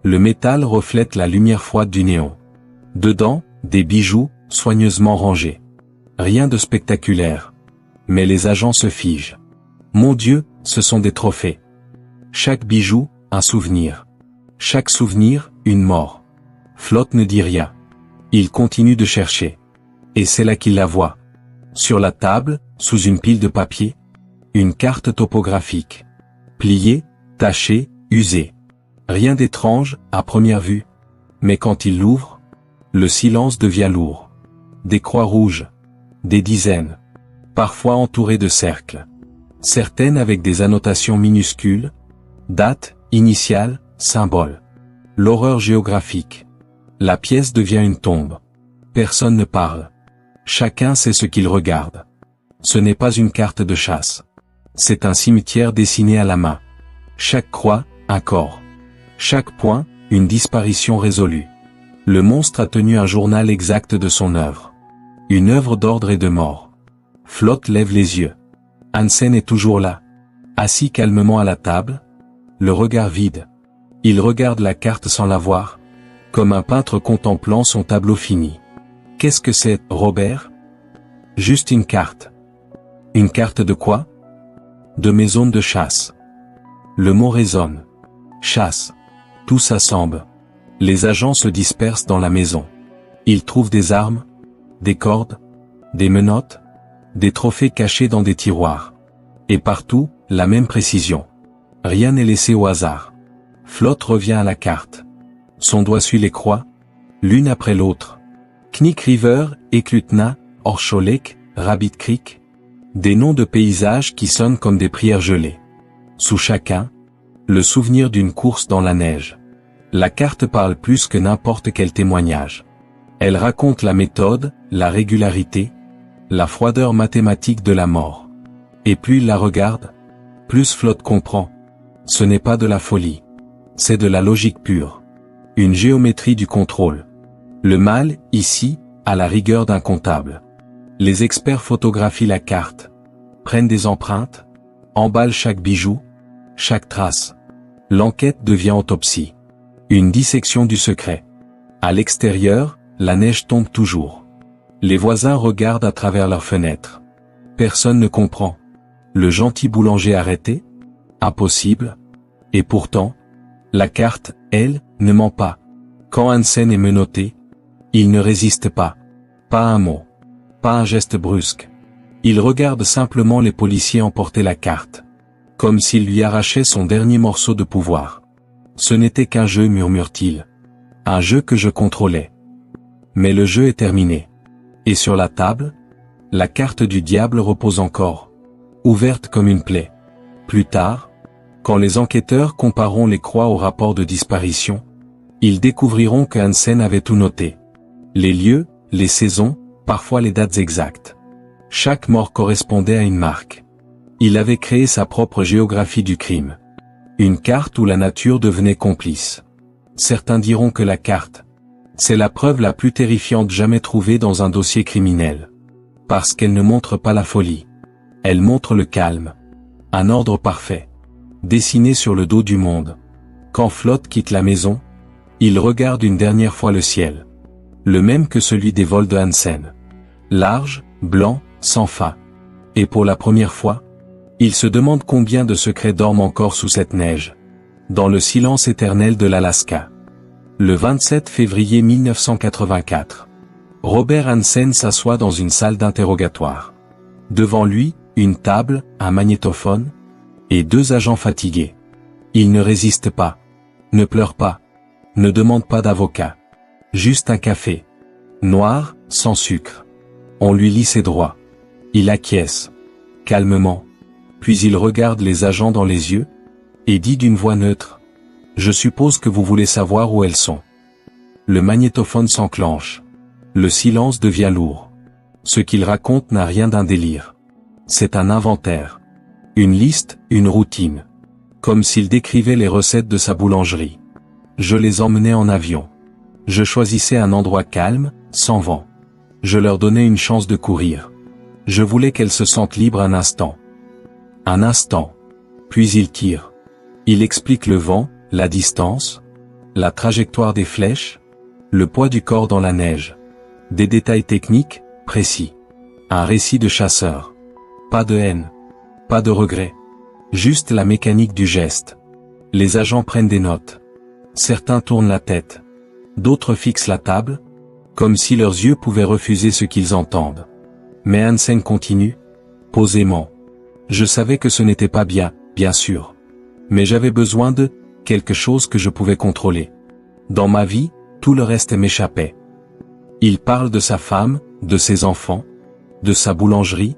le métal reflète la lumière froide du néon. Dedans, des bijoux, soigneusement rangés. Rien de spectaculaire. Mais les agents se figent. Mon Dieu, ce sont des trophées. Chaque bijou, un souvenir. Chaque souvenir, une mort. Flotte ne dit rien. Il continue de chercher. Et c'est là qu'il la voit. Sur la table, sous une pile de papier, une carte topographique. Pliée, tachée, usée. Rien d'étrange, à première vue. Mais quand il l'ouvre, le silence devient lourd. Des croix rouges. Des dizaines. Parfois entourées de cercles. Certaines avec des annotations minuscules. Date, initiale, symbole. L'horreur géographique. La pièce devient une tombe. Personne ne parle. Chacun sait ce qu'il regarde. Ce n'est pas une carte de chasse. C'est un cimetière dessiné à la main. Chaque croix, un corps. Chaque point, une disparition résolue. Le monstre a tenu un journal exact de son œuvre. Une œuvre d'ordre et de mort. Flotte lève les yeux. Hansen est toujours là. Assis calmement à la table. Le regard vide. Il regarde la carte sans la voir. Comme un peintre contemplant son tableau fini. Qu'est-ce que c'est, Robert? Juste une carte. Une carte de quoi? De mes zones de chasse. Le mot résonne. Chasse. Tout s'assemble. Les agents se dispersent dans la maison. Ils trouvent des armes, des cordes, des menottes, des trophées cachés dans des tiroirs. Et partout, la même précision. Rien n'est laissé au hasard. Flotte revient à la carte. Son doigt suit les croix, l'une après l'autre. Knik River, Eklutna, Orcholek, Rabbit Creek. Des noms de paysages qui sonnent comme des prières gelées. Sous chacun, le souvenir d'une course dans la neige. La carte parle plus que n'importe quel témoignage. Elle raconte la méthode, la régularité, la froideur mathématique de la mort. Et plus il la regarde, plus Flotte comprend. Ce n'est pas de la folie. C'est de la logique pure. Une géométrie du contrôle. Le mal, ici, à la rigueur d'un comptable. Les experts photographient la carte, prennent des empreintes, emballent chaque bijou, chaque trace. L'enquête devient autopsie. Une dissection du secret. À l'extérieur, la neige tombe toujours. Les voisins regardent à travers leurs fenêtres. Personne ne comprend. Le gentil boulanger arrêté? Impossible. Et pourtant, la carte, elle, ne ment pas. Quand Hansen est menotté, il ne résiste pas. Pas un mot. Pas un geste brusque. Il regarde simplement les policiers emporter la carte. Comme s'il lui arrachait son dernier morceau de pouvoir. Ce n'était qu'un jeu, murmure-t-il. Un jeu que je contrôlais. Mais le jeu est terminé. Et sur la table, la carte du diable repose encore, ouverte comme une plaie. Plus tard, quand les enquêteurs compareront les croix au rapport de disparition, ils découvriront que Hansen avait tout noté. Les lieux, les saisons, parfois les dates exactes. Chaque mort correspondait à une marque. Il avait créé sa propre géographie du crime. Une carte où la nature devenait complice. Certains diront que la carte, c'est la preuve la plus terrifiante jamais trouvée dans un dossier criminel. Parce qu'elle ne montre pas la folie. Elle montre le calme. Un ordre parfait. Dessiné sur le dos du monde. Quand Flotte quitte la maison, il regarde une dernière fois le ciel. Le même que celui des vols de Hansen. Large, blanc, sans fin. Et pour la première fois, il se demande combien de secrets dorment encore sous cette neige. Dans le silence éternel de l'Alaska. Le 27 février 1984. Robert Hansen s'assoit dans une salle d'interrogatoire. Devant lui, une table, un magnétophone, et 2 agents fatigués. Il ne résiste pas. Ne pleure pas. Ne demande pas d'avocat. Juste un café. Noir, sans sucre. On lui lit ses droits. Il acquiesce. Calmement. Puis il regarde les agents dans les yeux, et dit d'une voix neutre. Je suppose que vous voulez savoir où elles sont. Le magnétophone s'enclenche. Le silence devient lourd. Ce qu'il raconte n'a rien d'un délire. C'est un inventaire. Une liste, une routine. Comme s'il décrivait les recettes de sa boulangerie. Je les emmenais en avion. Je choisissais un endroit calme, sans vent. Je leur donnais une chance de courir. Je voulais qu'elles se sentent libres un instant. Un instant. Puis il tire. Il explique le vent, la distance, la trajectoire des flèches, le poids du corps dans la neige. Des détails techniques, précis. Un récit de chasseur. Pas de haine. Pas de regret. Juste la mécanique du geste. Les agents prennent des notes. Certains tournent la tête. D'autres fixent la table, comme si leurs yeux pouvaient refuser ce qu'ils entendent. Mais Hansen continue, posément. Je savais que ce n'était pas bien, bien sûr. Mais j'avais besoin de quelque chose que je pouvais contrôler. Dans ma vie, tout le reste m'échappait. Il parle de sa femme, de ses enfants, de sa boulangerie,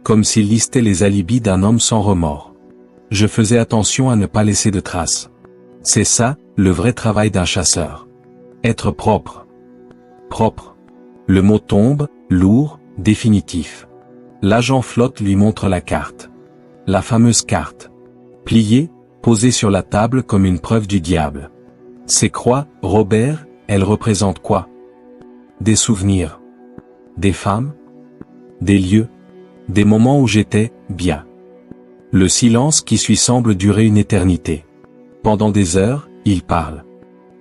comme s'il listait les alibis d'un homme sans remords. Je faisais attention à ne pas laisser de traces. C'est ça, le vrai travail d'un chasseur. Être propre. Propre. Le mot tombe, lourd, définitif. L'agent Flotte lui montre la carte. La fameuse carte. Pliée, posée sur la table comme une preuve du diable. Ces croix, Robert, elles représentent quoi? Des souvenirs. Des femmes? Des lieux? Des moments où j'étais bien. Le silence qui suit semble durer une éternité. Pendant des heures, il parle.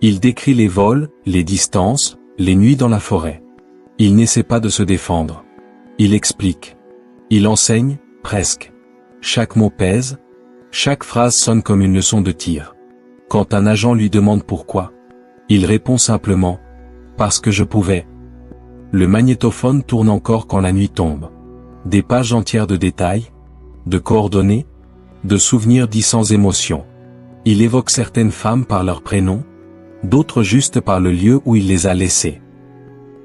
Il décrit les vols, les distances, les nuits dans la forêt. Il n'essaie pas de se défendre. Il explique. Il enseigne, presque. Chaque mot pèse. Chaque phrase sonne comme une leçon de tir. Quand un agent lui demande pourquoi, il répond simplement. Parce que je pouvais. Le magnétophone tourne encore quand la nuit tombe. Des pages entières de détails, de coordonnées, de souvenirs dits sans émotion. Il évoque certaines femmes par leur prénom, d'autres juste par le lieu où il les a laissées.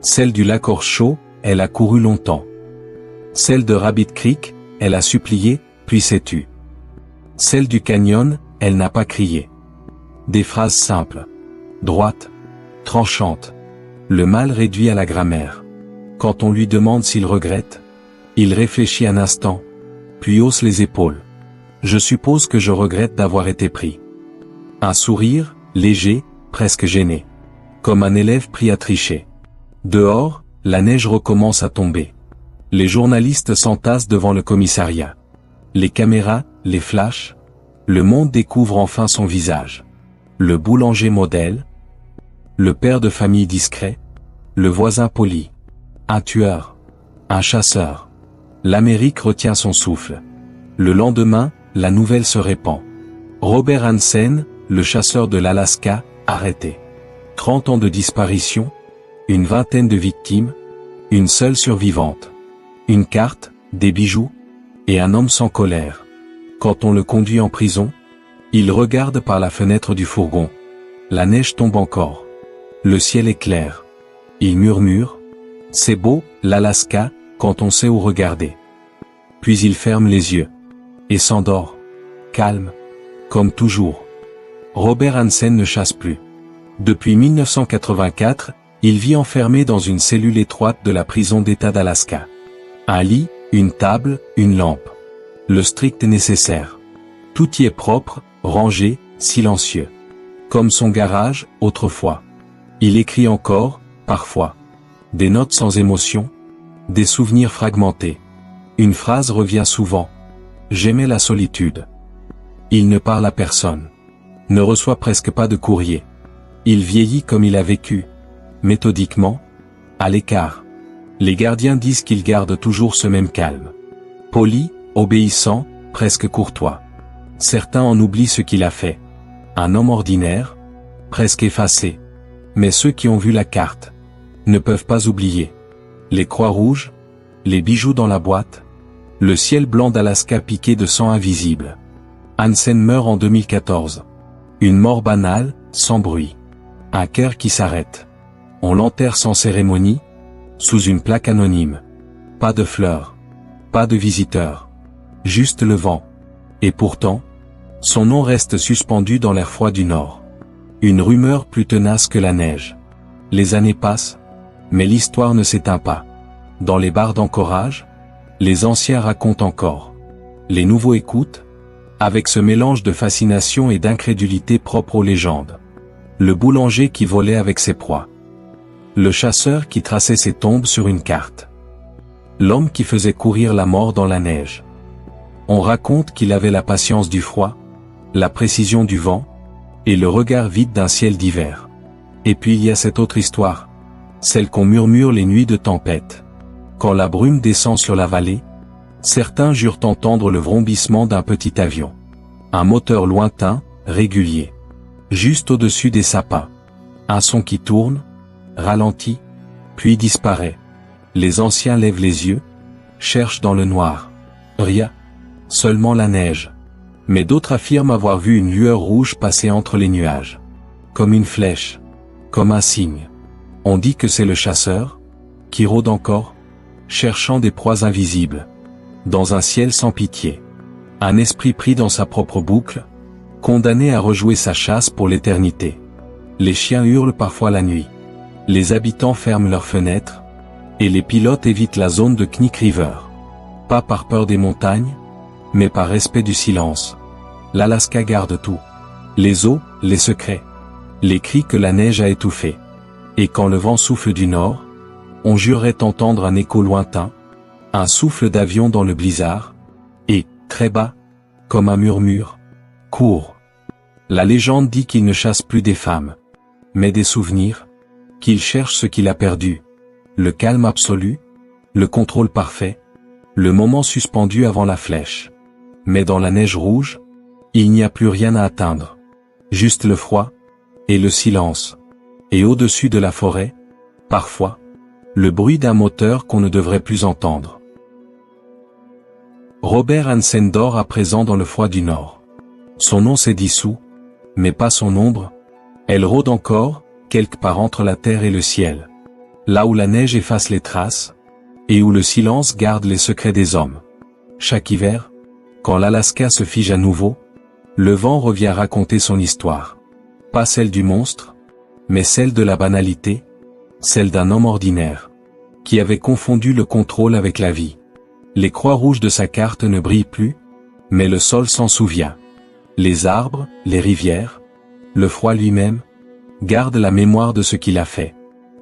Celle du lac Horchot, elle a couru longtemps. Celle de Rabbit Creek, elle a supplié, puis s'est tue. Celle du canyon, elle n'a pas crié. Des phrases simples, droites, tranchantes. Le mal réduit à la grammaire. Quand on lui demande s'il regrette, il réfléchit un instant, puis hausse les épaules. Je suppose que je regrette d'avoir été pris. Un sourire, léger, presque gêné. Comme un élève pris à tricher. Dehors, la neige recommence à tomber. Les journalistes s'entassent devant le commissariat. Les caméras, les flashs. Le monde découvre enfin son visage. Le boulanger modèle. Le père de famille discret. Le voisin poli. Un tueur. Un chasseur. L'Amérique retient son souffle. Le lendemain, la nouvelle se répand. Robert Hansen, le chasseur de l'Alaska, arrêté. 30 ans de disparition, une vingtaine de victimes, une seule survivante. Une carte, des bijoux, et un homme sans colère. Quand on le conduit en prison, Il regarde par la fenêtre du fourgon. La neige tombe encore. Le ciel est clair. Il murmure. C'est beau, l'Alaska, quand on sait où regarder. Puis il ferme les yeux. Et s'endort. Calme. Comme toujours. Robert Hansen ne chasse plus. Depuis 1984, il vit enfermé dans une cellule étroite de la prison d'État d'Alaska. Un lit, une table, une lampe. Le strict nécessaire. Tout y est propre, rangé, silencieux. Comme son garage, autrefois. Il écrit encore, parfois. Des notes sans émotion. Des souvenirs fragmentés. Une phrase revient souvent. J'aimais la solitude. Il ne parle à personne. Ne reçoit presque pas de courrier. Il vieillit comme il a vécu. Méthodiquement. À l'écart. Les gardiens disent qu'il garde toujours ce même calme. Poli, obéissant, presque courtois. Certains en oublient ce qu'il a fait. Un homme ordinaire, presque effacé. Mais ceux qui ont vu la carte ne peuvent pas oublier. Les croix rouges, les bijoux dans la boîte, le ciel blanc d'Alaska piqué de sang invisible. Hansen meurt en 2014. Une mort banale, sans bruit. Un cœur qui s'arrête. On l'enterre sans cérémonie, sous une plaque anonyme. Pas de fleurs. Pas de visiteurs. Juste le vent. Et pourtant, son nom reste suspendu dans l'air froid du Nord. Une rumeur plus tenace que la neige. Les années passent, mais l'histoire ne s'éteint pas. Dans les bars d'encourage, les anciens racontent encore. Les nouveaux écoutent, avec ce mélange de fascination et d'incrédulité propre aux légendes. Le boulanger qui volait avec ses proies. Le chasseur qui traçait ses tombes sur une carte. L'homme qui faisait courir la mort dans la neige. On raconte qu'il avait la patience du froid, la précision du vent, et le regard vide d'un ciel d'hiver. Et puis il y a cette autre histoire, celle qu'on murmure les nuits de tempête. Quand la brume descend sur la vallée, certains jurent entendre le vrombissement d'un petit avion. Un moteur lointain, régulier. Juste au-dessus des sapins. Un son qui tourne, ralentit, puis disparaît. Les anciens lèvent les yeux, cherchent dans le noir. Rien. Seulement la neige. Mais d'autres affirment avoir vu une lueur rouge passer entre les nuages. Comme une flèche. Comme un signe. On dit que c'est le chasseur, qui rôde encore, cherchant des proies invisibles. Dans un ciel sans pitié. Un esprit pris dans sa propre boucle, condamné à rejouer sa chasse pour l'éternité. Les chiens hurlent parfois la nuit. Les habitants ferment leurs fenêtres, et les pilotes évitent la zone de Knik River. Pas par peur des montagnes, mais par respect du silence. L'Alaska garde tout. Les eaux, les secrets. Les cris que la neige a étouffés. Et quand le vent souffle du nord, on jurerait entendre un écho lointain, un souffle d'avion dans le blizzard, et, très bas, comme un murmure, court. La légende dit qu'il ne chasse plus des femmes, mais des souvenirs, qu'il cherche ce qu'il a perdu. Le calme absolu, le contrôle parfait, le moment suspendu avant la flèche. Mais dans la neige rouge, il n'y a plus rien à atteindre. Juste le froid, et le silence. Et au-dessus de la forêt, parfois, le bruit d'un moteur qu'on ne devrait plus entendre. Robert Hansen dort à présent dans le froid du Nord. Son nom s'est dissous, mais pas son ombre. Elle rôde encore, quelque part entre la terre et le ciel. Là où la neige efface les traces, et où le silence garde les secrets des hommes. Chaque hiver, quand l'Alaska se fige à nouveau, le vent revient raconter son histoire. Pas celle du monstre, mais celle de la banalité, celle d'un homme ordinaire, qui avait confondu le contrôle avec la vie. Les croix rouges de sa carte ne brillent plus, mais le sol s'en souvient. Les arbres, les rivières, le froid lui-même, gardent la mémoire de ce qu'il a fait.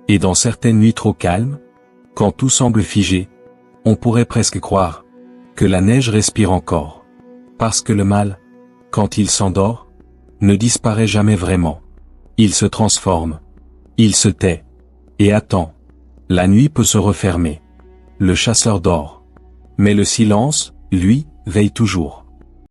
Et dans certaines nuits trop calmes, quand tout semble figé, on pourrait presque croire que la neige respire encore. Parce que le mal, quand il s'endort, ne disparaît jamais vraiment. Il se transforme. Il se tait. Et attend. La nuit peut se refermer. Le chasseur dort. Mais le silence, lui, veille toujours.